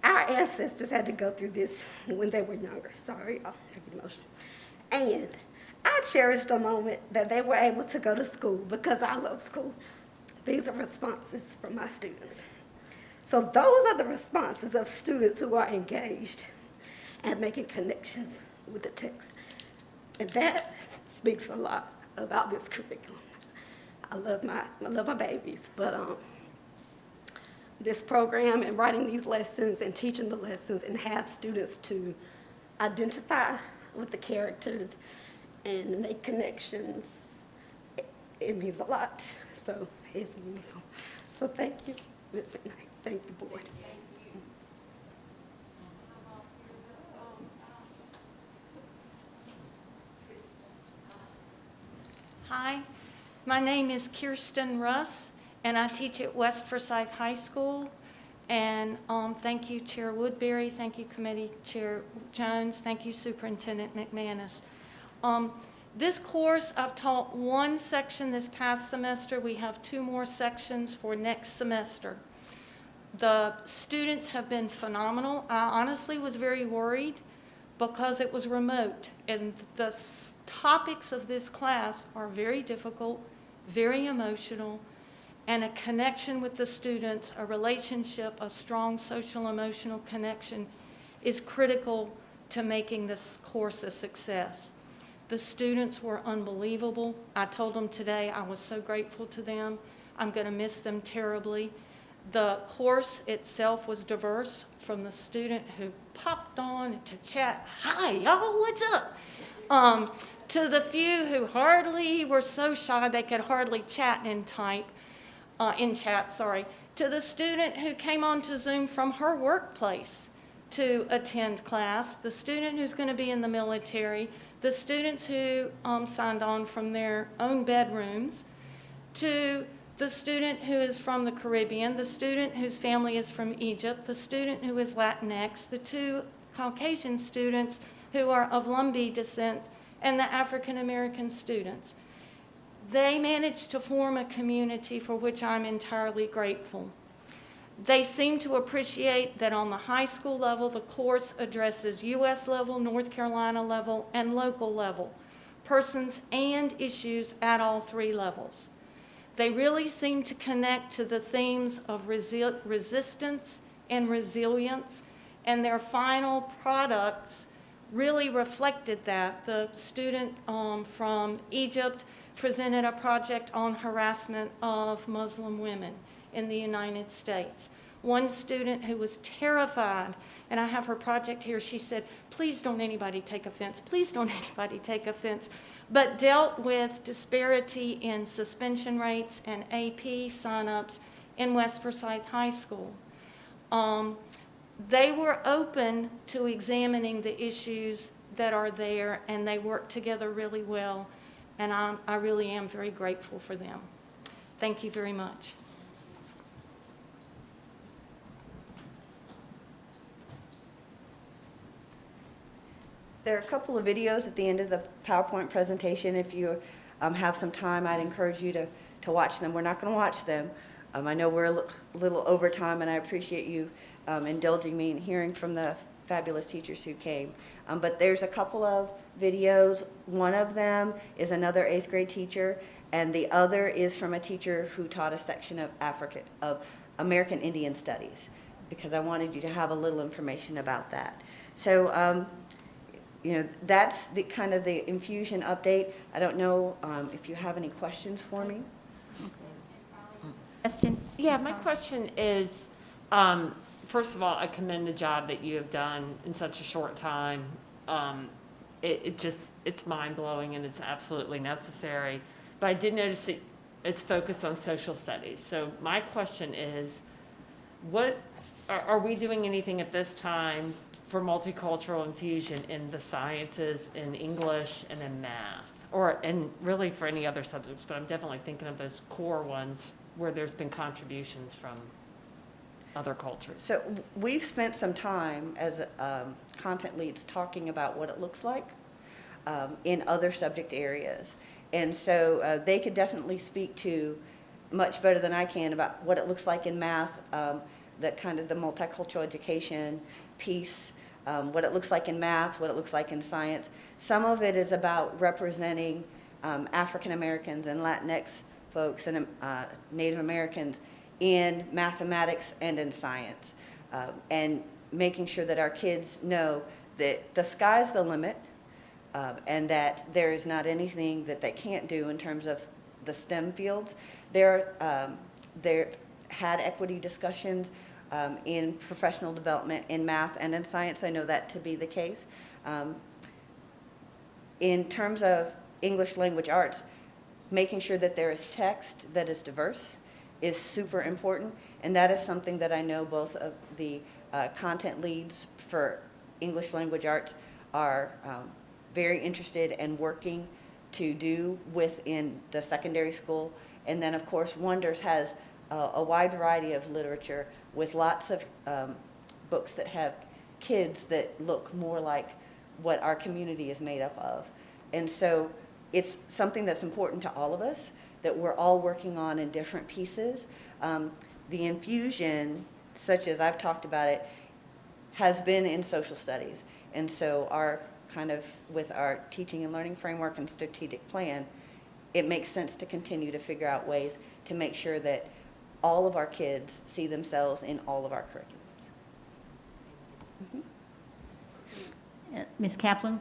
Our ancestors had to go through this when they were younger. Sorry, I'll get emotional. And I cherished the moment that they were able to go to school because I love school. These are responses from my students. So those are the responses of students who are engaged and making connections with the text. And that speaks a lot about this curriculum. I love my babies, but this program and writing these lessons and teaching the lessons and have students to identify with the characters and make connections, it means a lot. So it's meaningful. So thank you, Ms. McKnight. Thank you, board.
Hi, my name is Kirsten Russ, and I teach at West Forsyth High School. And thank you, Chair Woodbury. Thank you, Committee Chair Jones. Thank you, Superintendent McManus. This course, I've taught one section this past semester. We have 2 more sections for next semester. The students have been phenomenal. I honestly was very worried because it was remote, and the topics of this class are very difficult, very emotional, and a connection with the students, a relationship, a strong social emotional connection is critical to making this course a success. The students were unbelievable. I told them today I was so grateful to them. I'm going to miss them terribly. The course itself was diverse, from the student who popped on to chat, "Hi, y'all, what's up?" To the few who were so shy they could hardly chat in chat, to the student who came onto Zoom from her workplace to attend class, the student who's going to be in the military, the students who signed on from their own bedrooms, to the student who is from the Caribbean, the student whose family is from Egypt, the student who is Latinx, the 2 Caucasian students who are of Lumbee descent, and the African American students. They managed to form a community for which I'm entirely grateful. They seem to appreciate that on the high school level, the course addresses U.S. level, North Carolina level, and local level, persons and issues at all 3 levels. They really seem to connect to the themes of resistance and resilience, and their final products really reflected that. The student from Egypt presented a project on harassment of Muslim women in the United States. One student who was terrified, and I have her project here, she said, "Please don't anybody take offense, please don't anybody take offense," but dealt with disparity in suspension rates and AP signups in West Forsyth High School. They were open to examining the issues that are there, and they worked together really well, and I really am very grateful for them. Thank you very much.
There are a couple of videos at the end of the PowerPoint presentation. If you have some time, I'd encourage you to watch them. We're not going to watch them. I know we're a little over time, and I appreciate you indulging me and hearing from the fabulous teachers who came. But there's a couple of videos. One of them is another 8th grade teacher, and the other is from a teacher who taught a section of American Indian Studies, because I wanted you to have a little information about that. So, that's the kind of the infusion update. I don't know if you have any questions for me.
Question?
Yeah, my question is, first of all, I commend the job that you have done in such a short time. It's mind-blowing and it's absolutely necessary. But I did notice that it's focused on social studies. So my question is, what are we doing anything at this time for multicultural infusion in the sciences, in English, and in math? And really for any other subjects, but I'm definitely thinking of those core ones where there's been contributions from other cultures.
So we've spent some time as content leads talking about what it looks like in other subject areas. And so they could definitely speak to much better than I can about what it looks like in math, that kind of the multicultural education piece, what it looks like in math, what it looks like in science. Some of it is about representing African Americans and Latinx folks and Native Americans in mathematics and in science, and making sure that our kids know that the sky's the limit, and that there is not anything that they can't do in terms of the STEM fields. There had equity discussions in professional development in math and in science. I know that to be the case. In terms of English language arts, making sure that there is text that is diverse is super important, and that is something that I know both of the content leads for English language arts are very interested and working to do within the secondary school. And then, of course, Wonders has a wide variety of literature with lots of books that have kids that look more like what our community is made up of. And so it's something that's important to all of us, that we're all working on in different pieces. The infusion, such as I've talked about it, has been in social studies. And so with our teaching and learning framework and strategic plan, it makes sense to continue to figure out ways to make sure that all of our kids see themselves in all of our curriculums.
Ms. Kaplan?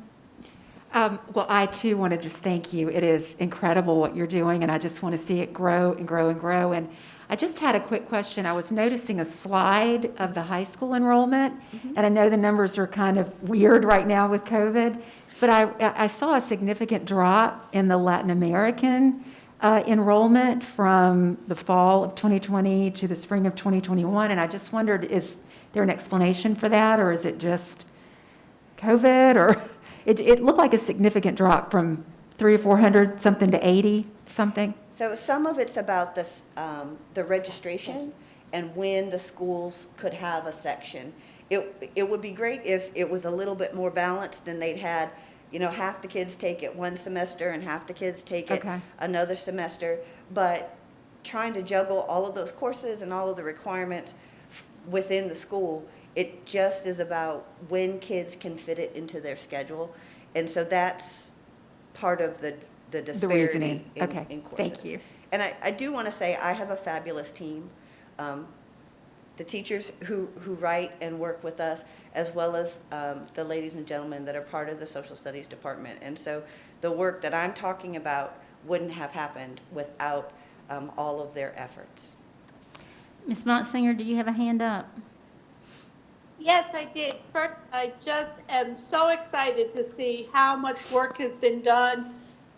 Well, I too want to just thank you. It is incredible what you're doing, and I just want to see it grow and grow and grow. And I just had a quick question. I was noticing a slide of the high school enrollment, and I know the numbers are kind of weird right now with COVID, but I saw a significant drop in the Latin American enrollment from the fall of 2020 to the spring of 2021, and I just wondered, is there an explanation for that, or is it just COVID, or it looked like a significant drop from 300 or 400 something to 80 something?
So some of it's about this, the registration and when the schools could have a section. It would be great if it was a little bit more balanced and they'd had, half the kids take it one semester and half the kids take it another semester. But trying to juggle all of those courses and all of the requirements within the school, it just is about when kids can fit it into their schedule. And so that's part of the disparity
reasoning.
in courses.
Thank you.
And I do want to say I have a fabulous team. The teachers who write and work with us, as well as the ladies and gentlemen that are part of the social studies department. And so the work that I'm talking about wouldn't have happened without all of their efforts.
Ms. Montsinger, do you have a hand up?
Yes, I did. First, I just am so excited to see how much work has been done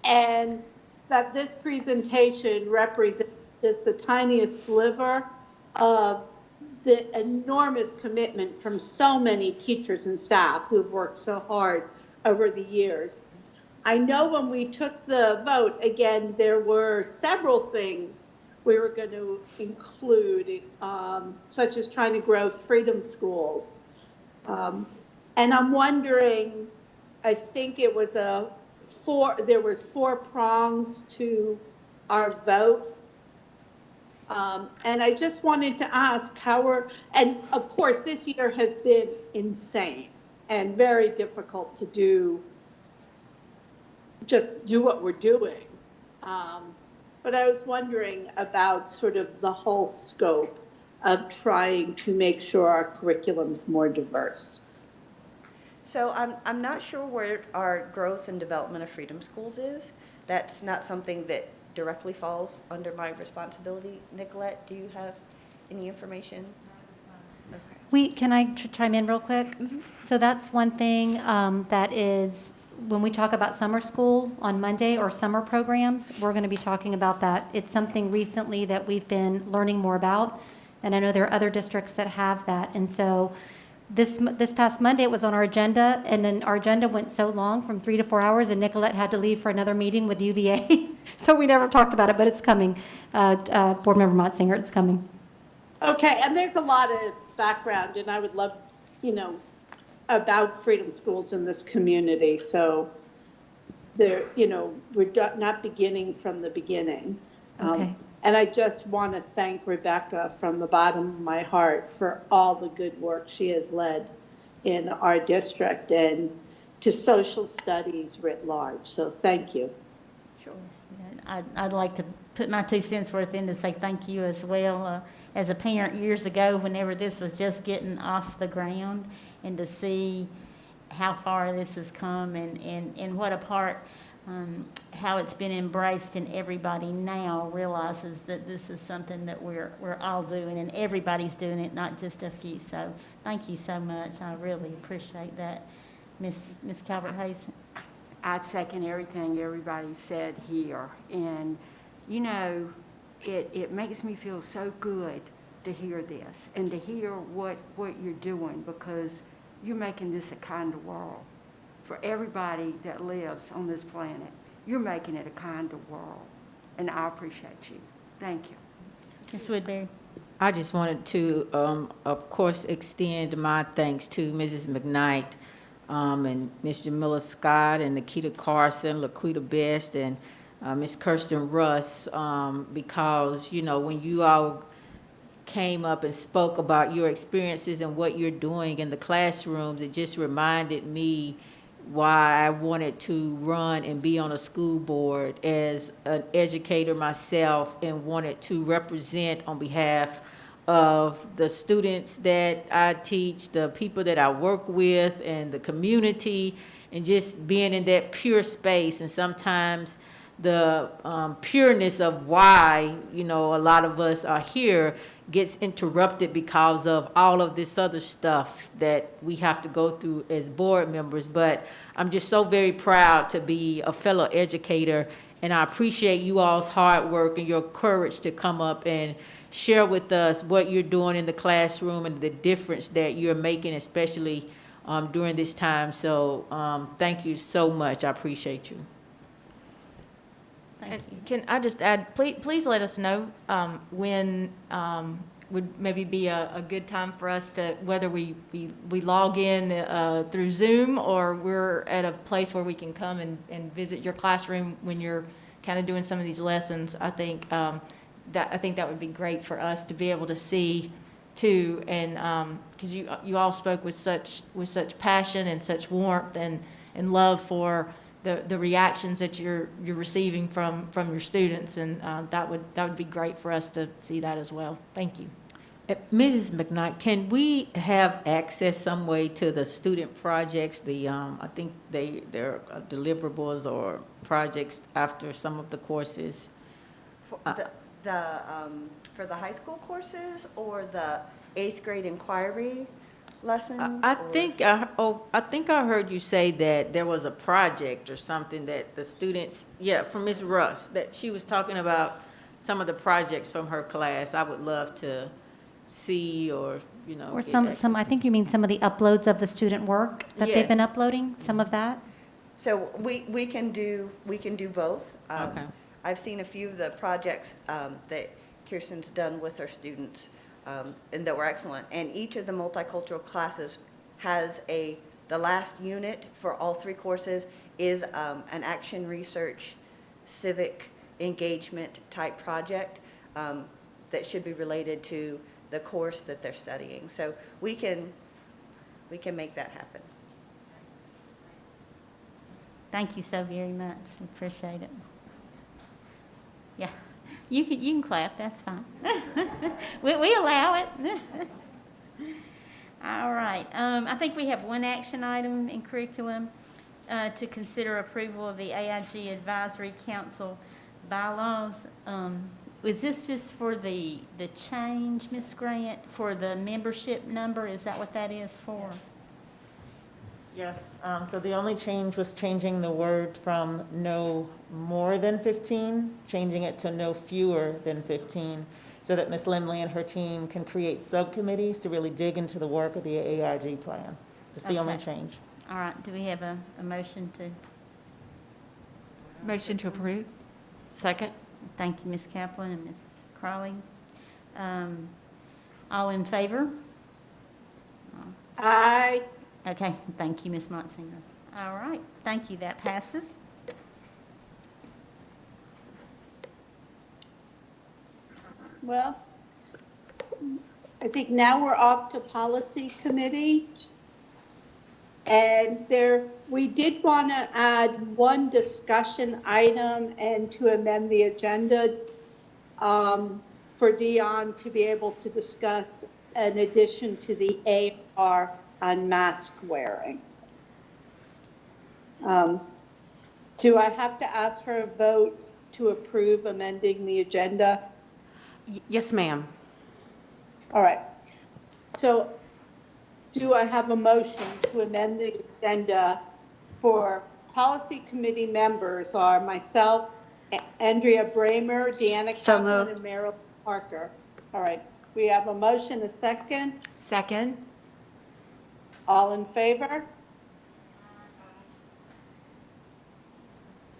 and that this presentation represents just the tiniest sliver of the enormous commitment from so many teachers and staff who've worked so hard over the years. I know when we took the vote, again, there were several things we were going to include, such as trying to grow freedom schools. And I'm wondering, I think it was there was 4 prongs to our vote. And I just wanted to ask and of course, this year has been insane and very difficult to just do what we're doing. But I was wondering about sort of the whole scope of trying to make sure our curriculum's more diverse.
So I'm not sure where our growth and development of Freedom Schools is. That's not something that directly falls under my responsibility. Nicolette, do you have any information?
Can I chime in real quick? So that's one thing that is, when we talk about summer school on Monday or summer programs, we're going to be talking about that. It's something recently that we've been learning more about, and I know there are other districts that have that. And so this past Monday, it was on our agenda, and then our agenda went so long, from 3 to 4 hours, and Nicolette had to leave for another meeting with UVA. So we never talked about it, but it's coming. Board Member Motzinger, it's coming.
Okay, and there's a lot of background, and I would love, about Freedom Schools in this community. So we're not beginning from the beginning.
Okay.
And I just want to thank Rebecca from the bottom of my heart for all the good work she has led in our district and to social studies writ large. So thank you.
Sure.
I'd like to put my 2 cents worth in to say thank you as well. As a parent years ago, whenever this was just getting off the ground, and to see how far this has come and what a part, how it's been embraced, and everybody now realizes that this is something that we're all doing, and everybody's doing it, not just a few. So thank you so much. I really appreciate that. Miss Calvert-Hayes.
I second everything everybody said here, and it makes me feel so good to hear this and to hear what you're doing, because you're making this a kinder world for everybody that lives on this planet. You're making it a kinder world, and I appreciate you. Thank you.
Ms. Woodbury.
I just wanted to, of course, extend my thanks to Mrs. McKnight and Ms. Jamila Scott and Nikita Carson, Laquita Best, and Ms. Kirsten Russ, because, when you all came up and spoke about your experiences and what you're doing in the classrooms, it just reminded me why I wanted to run and be on a school board as an educator myself, and wanted to represent on behalf of the students that I teach, the people that I work with, and the community, and just being in that pure space. And sometimes the pureness of why, a lot of us are here gets interrupted because of all of this other stuff that we have to go through as board members. But I'm just so very proud to be a fellow educator, and I appreciate you all's hard work and your courage to come up and share with us what you're doing in the classroom and the difference that you're making, especially during this time. So thank you so much. I appreciate you.
And can I just add, please let us know when would maybe be a good time for us to, whether we log in through Zoom, or we're at a place where we can come and visit your classroom when you're kind of doing some of these lessons. I think that would be great for us to be able to see too, and because you all spoke with such passion and such warmth and love for the reactions that you're receiving from your students, and that would be great for us to see that as well. Thank you.
Mrs. McKnight, can we have access some way to the student projects? I think they're deliverables or projects after some of the courses.
For the high school courses or the 8th grade inquiry lessons?
I think I heard you say that there was a project or something that the students, from Ms. Russ, that she was talking about some of the projects from her class. I would love to see, or
or some. I think you mean some of the uploads of the student work that they've been
Yes.
uploading. Some of that.
So we can do both.
Okay.
I've seen a few of the projects that Kirsten's done with her students, and that were excellent. And each of the multicultural classes has the The last unit for all 3 courses is an action research civic engagement type project that should be related to the course that they're studying. So we can make that happen.
Thank you so very much. Appreciate it. Yeah, you can clap. That's fine. we allow it. All right. I think we have one action item in curriculum to consider approval of the AIG Advisory Council bylaws. Is this just for the change, Ms. Grant, for the membership number? Is that what that is for?
Yes, so the only change was changing the word from no more than 15, changing it to no fewer than 15, so that Ms. Limley and her team can create subcommittees to really dig into the work of the AIG plan. It's the only
Okay.
change.
All right. Do we have a motion to?
Motion to approve?
Second?
Thank you, Ms. Kaplan and Ms. Crowley. All in favor?
Aye.
Okay, thank you, Ms. Montesinger. All right, thank you, that passes.
Well, I think now we're off to policy committee. And we did want to add one discussion item and to amend the agenda for Dion to be able to discuss an addition to the AR on mask wearing. Do I have to ask for a vote to approve amending the agenda?
Yes, ma'am.
All right. So do I have a motion to amend the agenda for policy committee members are myself, Andrea Bramer, Deanna
So
Kaplan,
moved.
and Meryl Parker. All right. We have a motion, a second.
Second?
All in favor?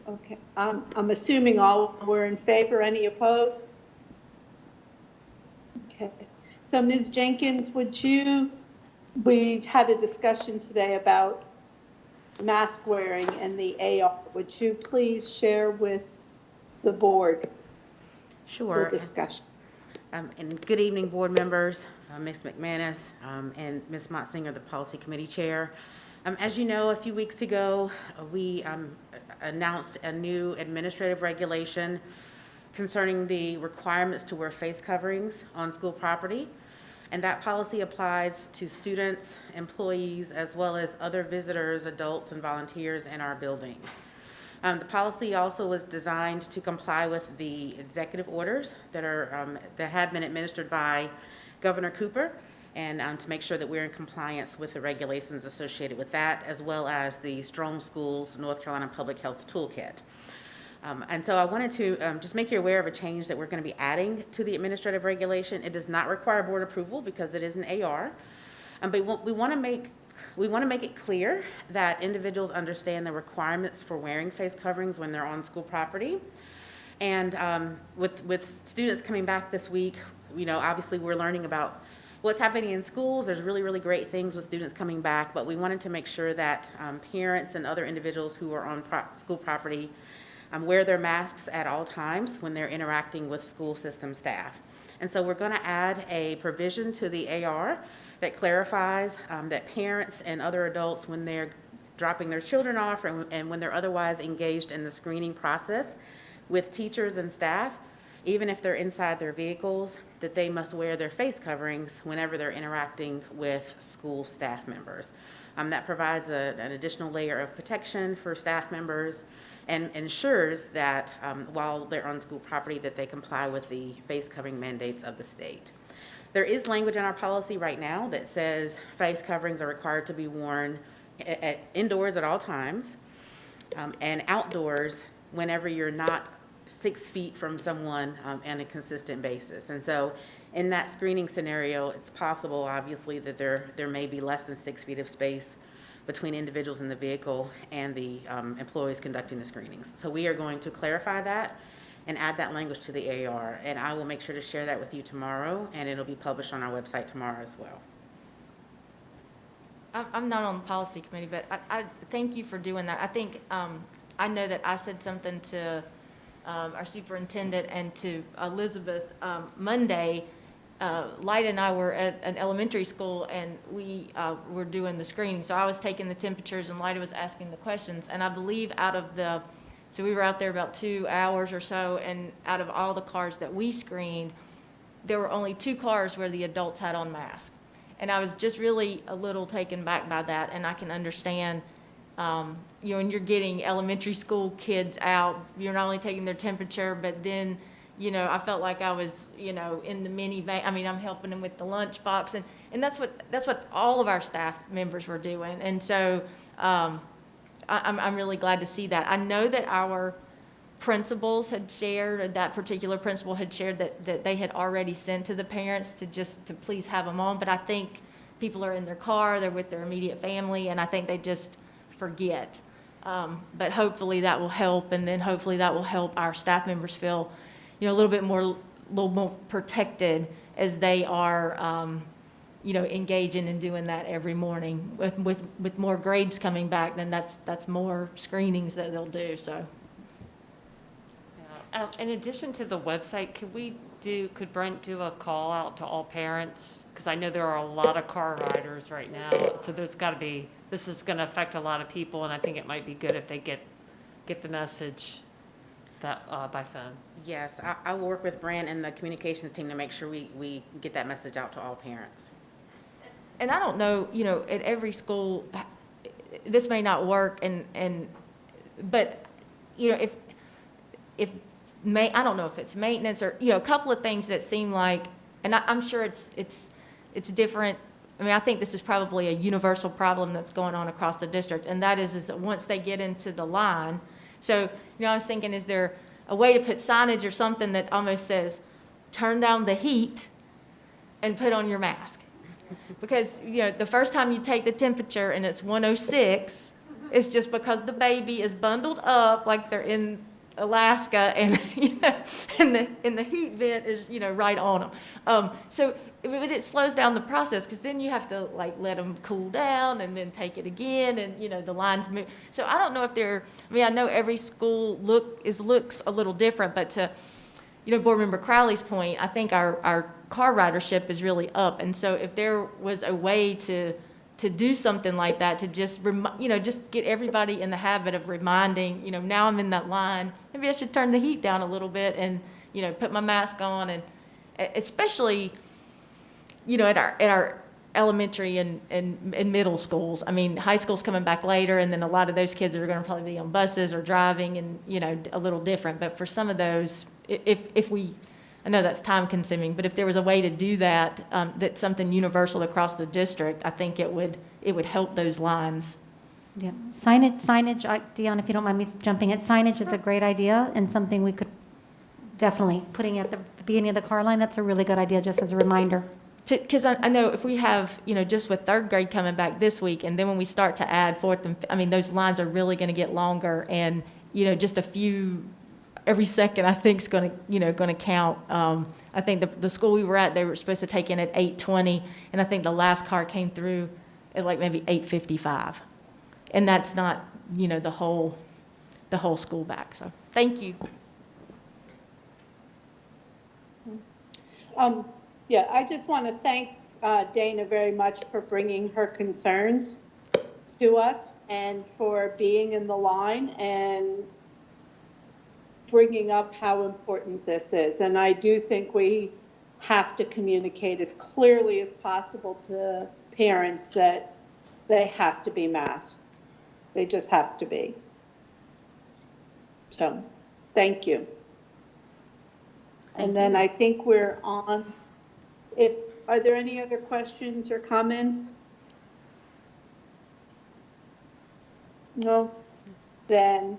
Okay, I'm assuming all were in favor. Any opposed? Okay, so Ms. Jenkins, we had a discussion today about mask wearing and the AR. Would you please share with the board
Sure.
the discussion?
And good evening, board members, Ms. McManus, and Ms. Montesinger, the Policy Committee Chair. As you know, a few weeks ago, we announced a new administrative regulation concerning the requirements to wear face coverings on school property. And that policy applies to students, employees, as well as other visitors, adults, and volunteers in our buildings. The policy also was designed to comply with the executive orders that have been administered by Governor Cooper, and to make sure that we're in compliance with the regulations associated with that, as well as the Strong Schools North Carolina Public Health Toolkit. And so I wanted to just make you aware of a change that we're going to be adding to the administrative regulation. It does not require board approval because it is an AR, but we want to make it clear that individuals understand the requirements for wearing face coverings when they're on school property. And with students coming back this week, obviously we're learning about what's happening in schools. There's really, really great things with students coming back, but we wanted to make sure that parents and other individuals who are on school property wear their masks at all times when they're interacting with school system staff. And so we're going to add a provision to the AR that clarifies that parents and other adults, when they're dropping their children off and when they're otherwise engaged in the screening process with teachers and staff, even if they're inside their vehicles, that they must wear their face coverings whenever they're interacting with school staff members. That provides an additional layer of protection for staff members and ensures that while they're on school property that they comply with the face covering mandates of the state. There is language in our policy right now that says face coverings are required to be worn indoors at all times and outdoors whenever you're not 6 feet from someone on a consistent basis. And so in that screening scenario, it's possible, obviously, that there may be less than 6 feet of space between individuals in the vehicle and the employees conducting the screenings. So we are going to clarify that and add that language to the AR, and I will make sure to share that with you tomorrow, and it'll be published on our website tomorrow as well.
I'm not on the policy committee, but I thank you for doing that. I think, I know that I said something to our superintendent and to Elizabeth Monday. Lyda and I were at an elementary school, and we were doing the screening. So I was taking the temperatures, and Lyda was asking the questions. And I believe so we were out there about 2 hours or so, and out of all the cars that we screened, there were only 2 cars where the adults had on masks. And I was just really a little taken back by that, and I can understand, when you're getting elementary school kids out, you're not only taking their temperature, but then, I felt like I was, in the minivan. I mean, I'm helping them with the lunchbox, and that's what all of our staff members were doing. And so I'm really glad to see that. I know that our principals had shared, that particular principal had shared that they had already sent to the parents to please have them on, but I think people are in their car, they're with their immediate family, and I think they just forget. But hopefully that will help, and then hopefully that will help our staff members feel, a little more protected as they are, engaging and doing that every morning. With more grades coming back, then that's more screenings that they'll do, so.
In addition to the website, could Brent do a call out to all parents? Because I know there are a lot of car riders right now, so this is going to affect a lot of people, and I think it might be good if they get the message by phone.
Yes, I will work with Brent and the communications team to make sure we get that message out to all parents.
And I don't know, at every school, this may not work, but I don't know if it's maintenance or, a couple of things that seem like, and I'm sure it's different. I mean, I think this is probably a universal problem that's going on across the district, and that is that once they get into the line, so, I was thinking, is there a way to put signage or something that almost says, turn down the heat and put on your mask? Because, the first time you take the temperature and it's 106, it's just because the baby is bundled up like they're in Alaska, and and the heat vent is right on them. So it slows down the process, because then you have to let them cool down and then take it again, and the lines move. So I don't know if I know every school looks a little different, but to Board Member Crowley's point, I think our car ridership is really up, and so if there was a way to do something like that, to just just get everybody in the habit of reminding, now I'm in that line, maybe I should turn the heat down a little bit and, put my mask on, and especially, at our elementary and middle schools. I mean, high school's coming back later, and then a lot of those kids are going to probably be on buses or driving, and, a little different. But for some of those, I know that's time consuming, but if there was a way to do that, that's something universal across the district, I think it would help those lines.
Yeah, signage, Deanna, if you don't mind me jumping in, signage is a great idea, and something we could definitely, putting at the beginning of the car line, that's a really good idea, just as a reminder.
Because I know if we have, just with third grade coming back this week, and then when we start to add fourth and, those lines are really going to get longer, and, just a few, every second, I think, is going to count. I think the school we were at, they were supposed to take in at 8:20, and I think the last car came through at maybe 8:55. And that's not, the whole school back. So thank you.
Yeah, I just want to thank Dana very much for bringing her concerns to us and for being in the line and bringing up how important this is. And I do think we have to communicate as clearly as possible to parents that they have to be masked. They just have to be. So, thank you. And then I think we're on. Are there any other questions or comments? No? Then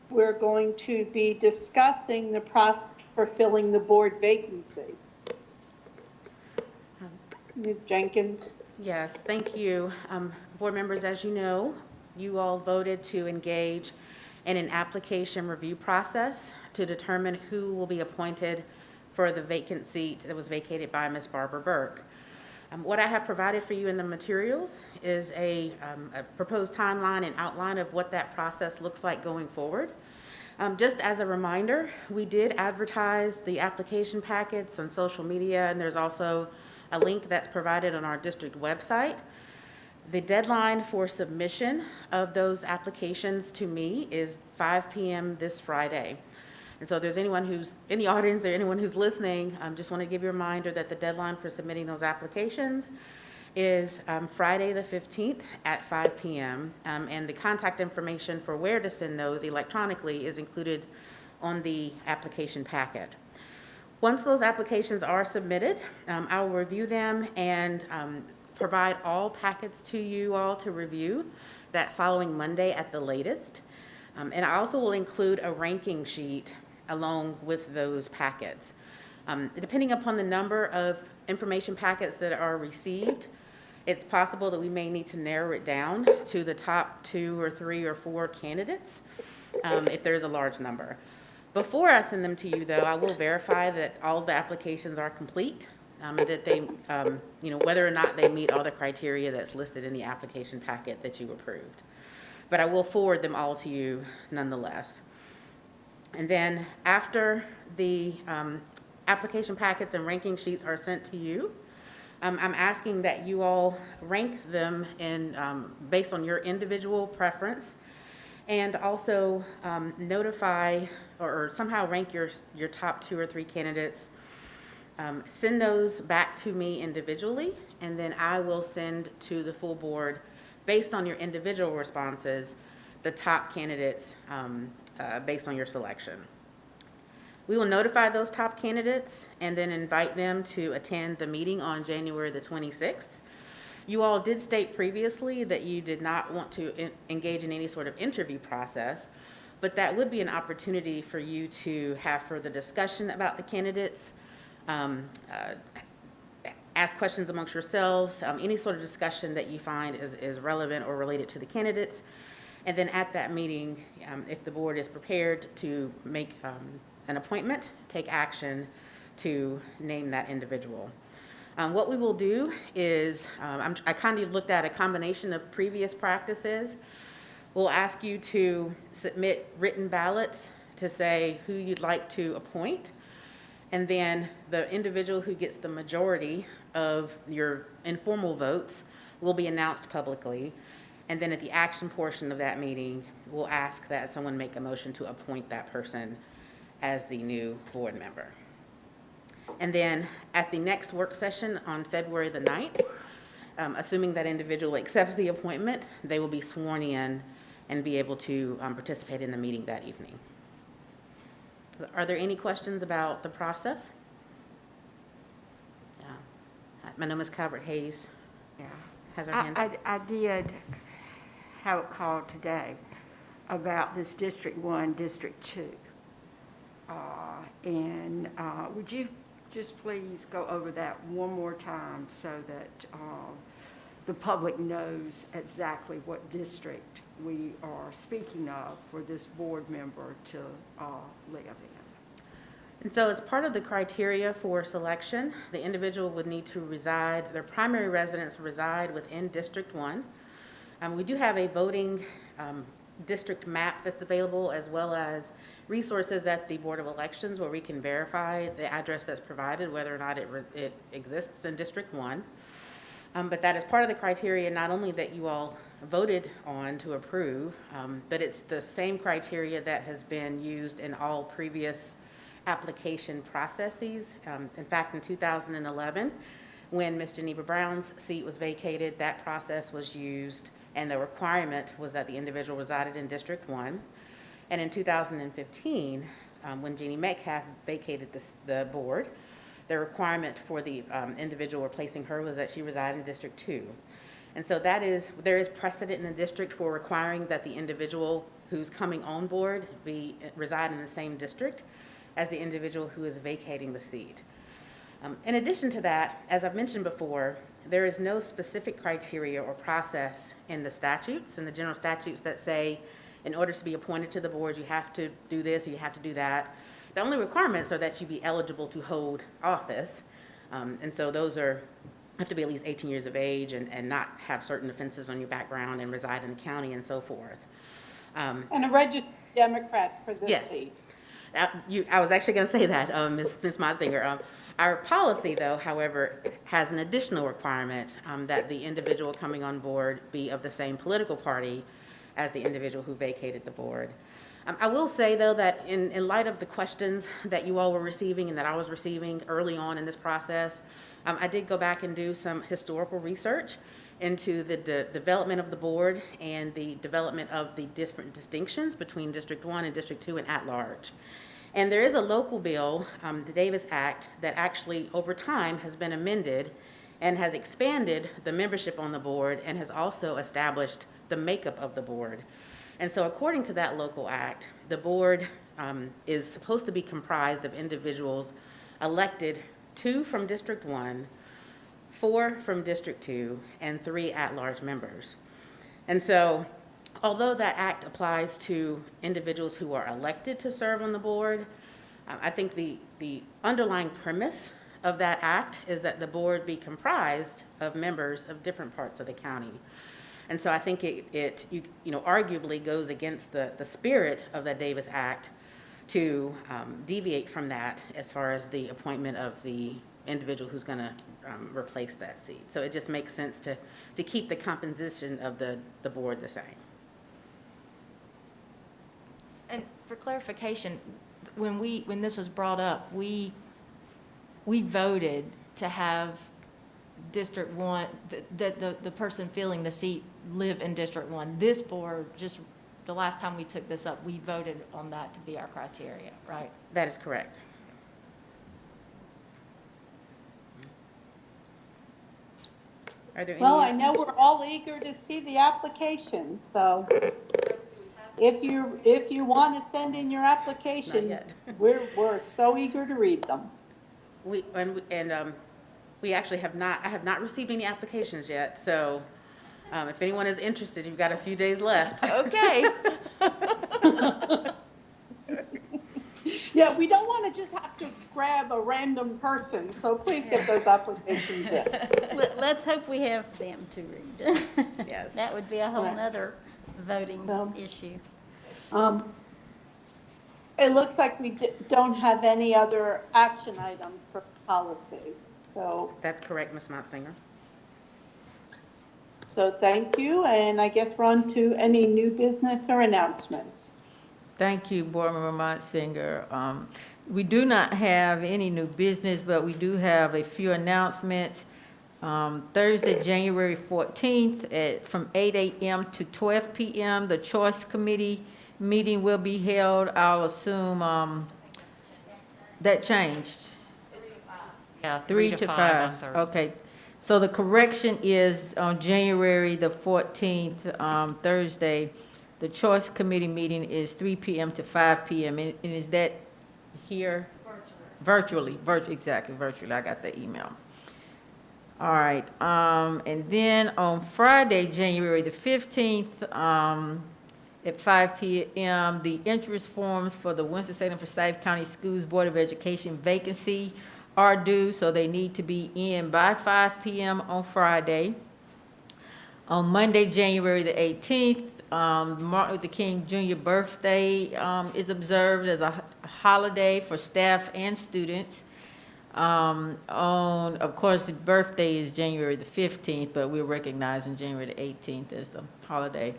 we're going to be discussing the process for filling the board vacancy. Ms. Jenkins?
Yes, thank you. Board members, as you know, you all voted to engage in an application review process to determine who will be appointed for the vacant seat that was vacated by Ms. Barbara Burke. What I have provided for you in the materials is a proposed timeline and outline of what that process looks like going forward. Just as a reminder, we did advertise the application packets on social media, and there's also a link that's provided on our district website. The deadline for submission of those applications to me is 5 p.m. this Friday. And so if there's anyone who's in the audience or anyone who's listening, just want to give you a reminder that the deadline for submitting those applications is Friday the 15th at 5 p.m. And the contact information for where to send those electronically is included on the application packet. Once those applications are submitted, I will review them and provide all packets to you all to review that following Monday at the latest. And I also will include a ranking sheet along with those packets. Depending upon the number of information packets that are received, it's possible that we may need to narrow it down to the top 2 or 3 or 4 candidates if there's a large number. Before I send them to you, though, I will verify that all of the applications are complete, that they, whether or not they meet all the criteria that's listed in the application packet that you approved. But I will forward them all to you nonetheless. And then after the application packets and ranking sheets are sent to you, I'm asking that you all rank them in, based on your individual preference, and also notify or somehow rank your top 2 or 3 candidates. Send those back to me individually, and then I will send to the full board, based on your individual responses, the top candidates based on your selection. We will notify those top candidates and then invite them to attend the meeting on January the 26th. You all did state previously that you did not want to engage in any sort of interview process, but that would be an opportunity for you to have further discussion about the candidates, ask questions amongst yourselves, any sort of discussion that you find is relevant or related to the candidates. And then at that meeting, if the board is prepared to make an appointment, take action to name that individual. What we will do is, I kind of looked at a combination of previous practices. We'll ask you to submit written ballots to say who you'd like to appoint. And then the individual who gets the majority of your informal votes will be announced publicly. And then at the action portion of that meeting, we'll ask that someone make a motion to appoint that person as the new board member. And then at the next work session on February the 9th, assuming that individual accepts the appointment, they will be sworn in and be able to participate in the meeting that evening. Are there any questions about the process? Yeah. My name is Calvert Hayes.
Yeah.
Has her hand up.
I did have a call today about this District 1, District 2. And would you just please go over that one more time so that the public knows exactly what district we are speaking of for this board member to live in?
And so as part of the criteria for selection, the individual would need to reside, their primary residence reside within District 1. We do have a voting district map that's available, as well as resources at the Board of Elections where we can verify the address that's provided, whether or not it exists in District 1. But that is part of the criteria, not only that you all voted on to approve, but it's the same criteria that has been used in all previous application processes. In fact, in 2011, when Ms. Geneva Brown's seat was vacated, that process was used, and the requirement was that the individual resided in District 1. And in 2015, when Jeannie Metcalf vacated the board, the requirement for the individual replacing her was that she reside in District 2. And so there is precedent in the district for requiring that the individual who's coming on board reside in the same district as the individual who is vacating the seat. In addition to that, as I've mentioned before, there is no specific criteria or process in the statutes, in the general statutes, that say in order to be appointed to the board, you have to do this or you have to do that. The only requirements are that you be eligible to hold office. And so those are have to be at least 18 years of age and not have certain offenses on your background and reside in the county and so forth.
And a registered Democrat for this
Yes.
seat.
I was actually going to say that, Ms. Motzinger. Our policy, though, however, has an additional requirement that the individual coming on board be of the same political party as the individual who vacated the board. I will say, though, that in light of the questions that you all were receiving and that I was receiving early on in this process, I did go back and do some historical research into the development of the board and the development of the different distinctions between District 1 and District 2 and at large. And there is a local bill, the Davis Act, that actually over time has been amended and has expanded the membership on the board and has also established the makeup of the board. And so according to that local act, the board is supposed to be comprised of individuals elected 2 from District 1, 4 from District 2, and 3 at-large members. And so, although that act applies to individuals who are elected to serve on the board, I think the underlying premise of that act is that the board be comprised of members of different parts of the county. And so I think it arguably goes against the spirit of the Davis Act to deviate from that as far as the appointment of the individual who's going to replace that seat. So it just makes sense to keep the composition of the board the same.
And for clarification, when this was brought up, we voted to have District 1, the person filling the seat live in District 1. This board, just the last time we took this up, we voted on that to be our criteria, right?
That is correct. Are there
Well,
any?
I know we're all eager to see the applications, so if you want to send in your application,
Not yet.
we're so eager to read them.
We actually have not, I have not received any applications yet, so if anyone is interested, you've got a few days left.
Okay.
Yeah, we don't want to just have to grab a random person, so please get those applications in.
Let's hope we have them to read.
Yes.
That would be a whole nother voting issue.
It looks like we don't have any other action items for policy, so.
That's correct, Ms. Motzinger.
So thank you, and I guess we're on to any new business or announcements.
Thank you, Board Member Motzinger. We do not have any new business, but we do have a few announcements. Thursday, January 14th, from 8 a.m. to 12 p.m., the Choice Committee meeting will be held. I'll assume that changed.
Yeah,
3 to 5
on Thursday.
Okay. So the correction is on January the 14th, Thursday, the Choice Committee meeting is 3 p.m. to 5 p.m. And is that here? Virtually. Exactly, virtually. I got the email. All right. And then on Friday, January the 15th, at 5 p.m., the interest forms for the Winston-Salem Forsyth County Schools Board of Education vacancy are due, so they need to be in by 5 p.m. on Friday. On Monday, January the 18th, Martin Luther King Jr. birthday is observed as a holiday for staff and students. Of course, the birthday is January the 15th, but we're recognizing January the 18th as the holiday.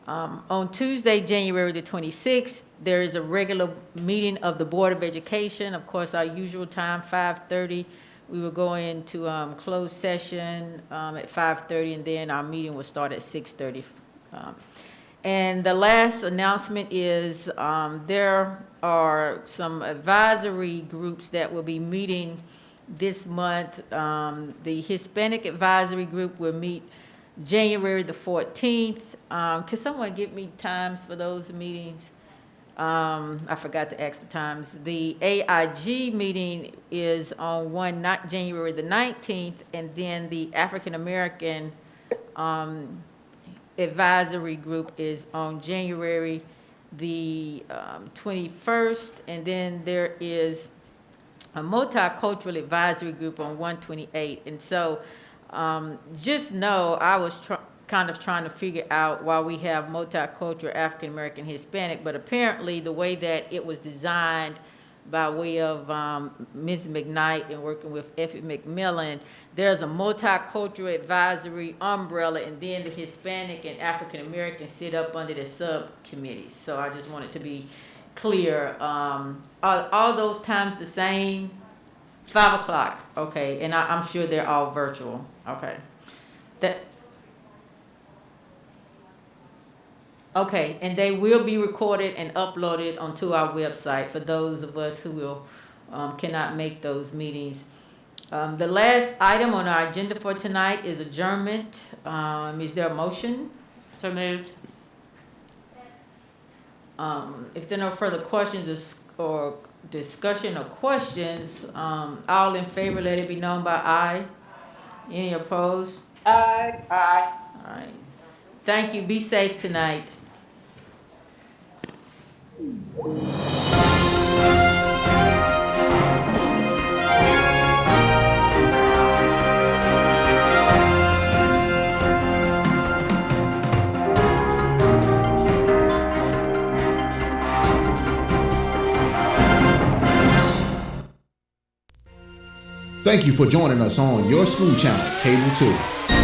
On Tuesday, January the 26th, there is a regular meeting of the Board of Education. Of course, our usual time, 5:30. We will go into closed session at 5:30, and then our meeting will start at 6:30. And the last announcement is there are some advisory groups that will be meeting this month. The Hispanic Advisory Group will meet January the 14th. Can someone give me times for those meetings? I forgot to ask the times. The AIG meeting is on January the 19th, and then the African American Advisory Group is on January the 21st, and then there is a multicultural advisory group on 128. And so just know I was kind of trying to figure out why we have multicultural African American Hispanic, but apparently the way that it was designed by way of Ms. McKnight and working with Effie McMillan, there's a multicultural advisory umbrella, and then the Hispanic and African American sit up under the subcommittees. So I just wanted to be clear. Are all those times the same? 5 o'clock, okay, and I'm sure they're all virtual, okay. Okay, and they will be recorded and uploaded onto our website for those of us who will cannot make those meetings. The last item on our agenda for tonight is adjournment. Is there a motion?
So moved.
If there are no further questions or discussion or questions, all in favor, let it be known by aye. Any opposed?
Aye. Aye.
All right. Thank you. Be safe tonight.
Thank you for joining us on Your School Channel, Cable 2.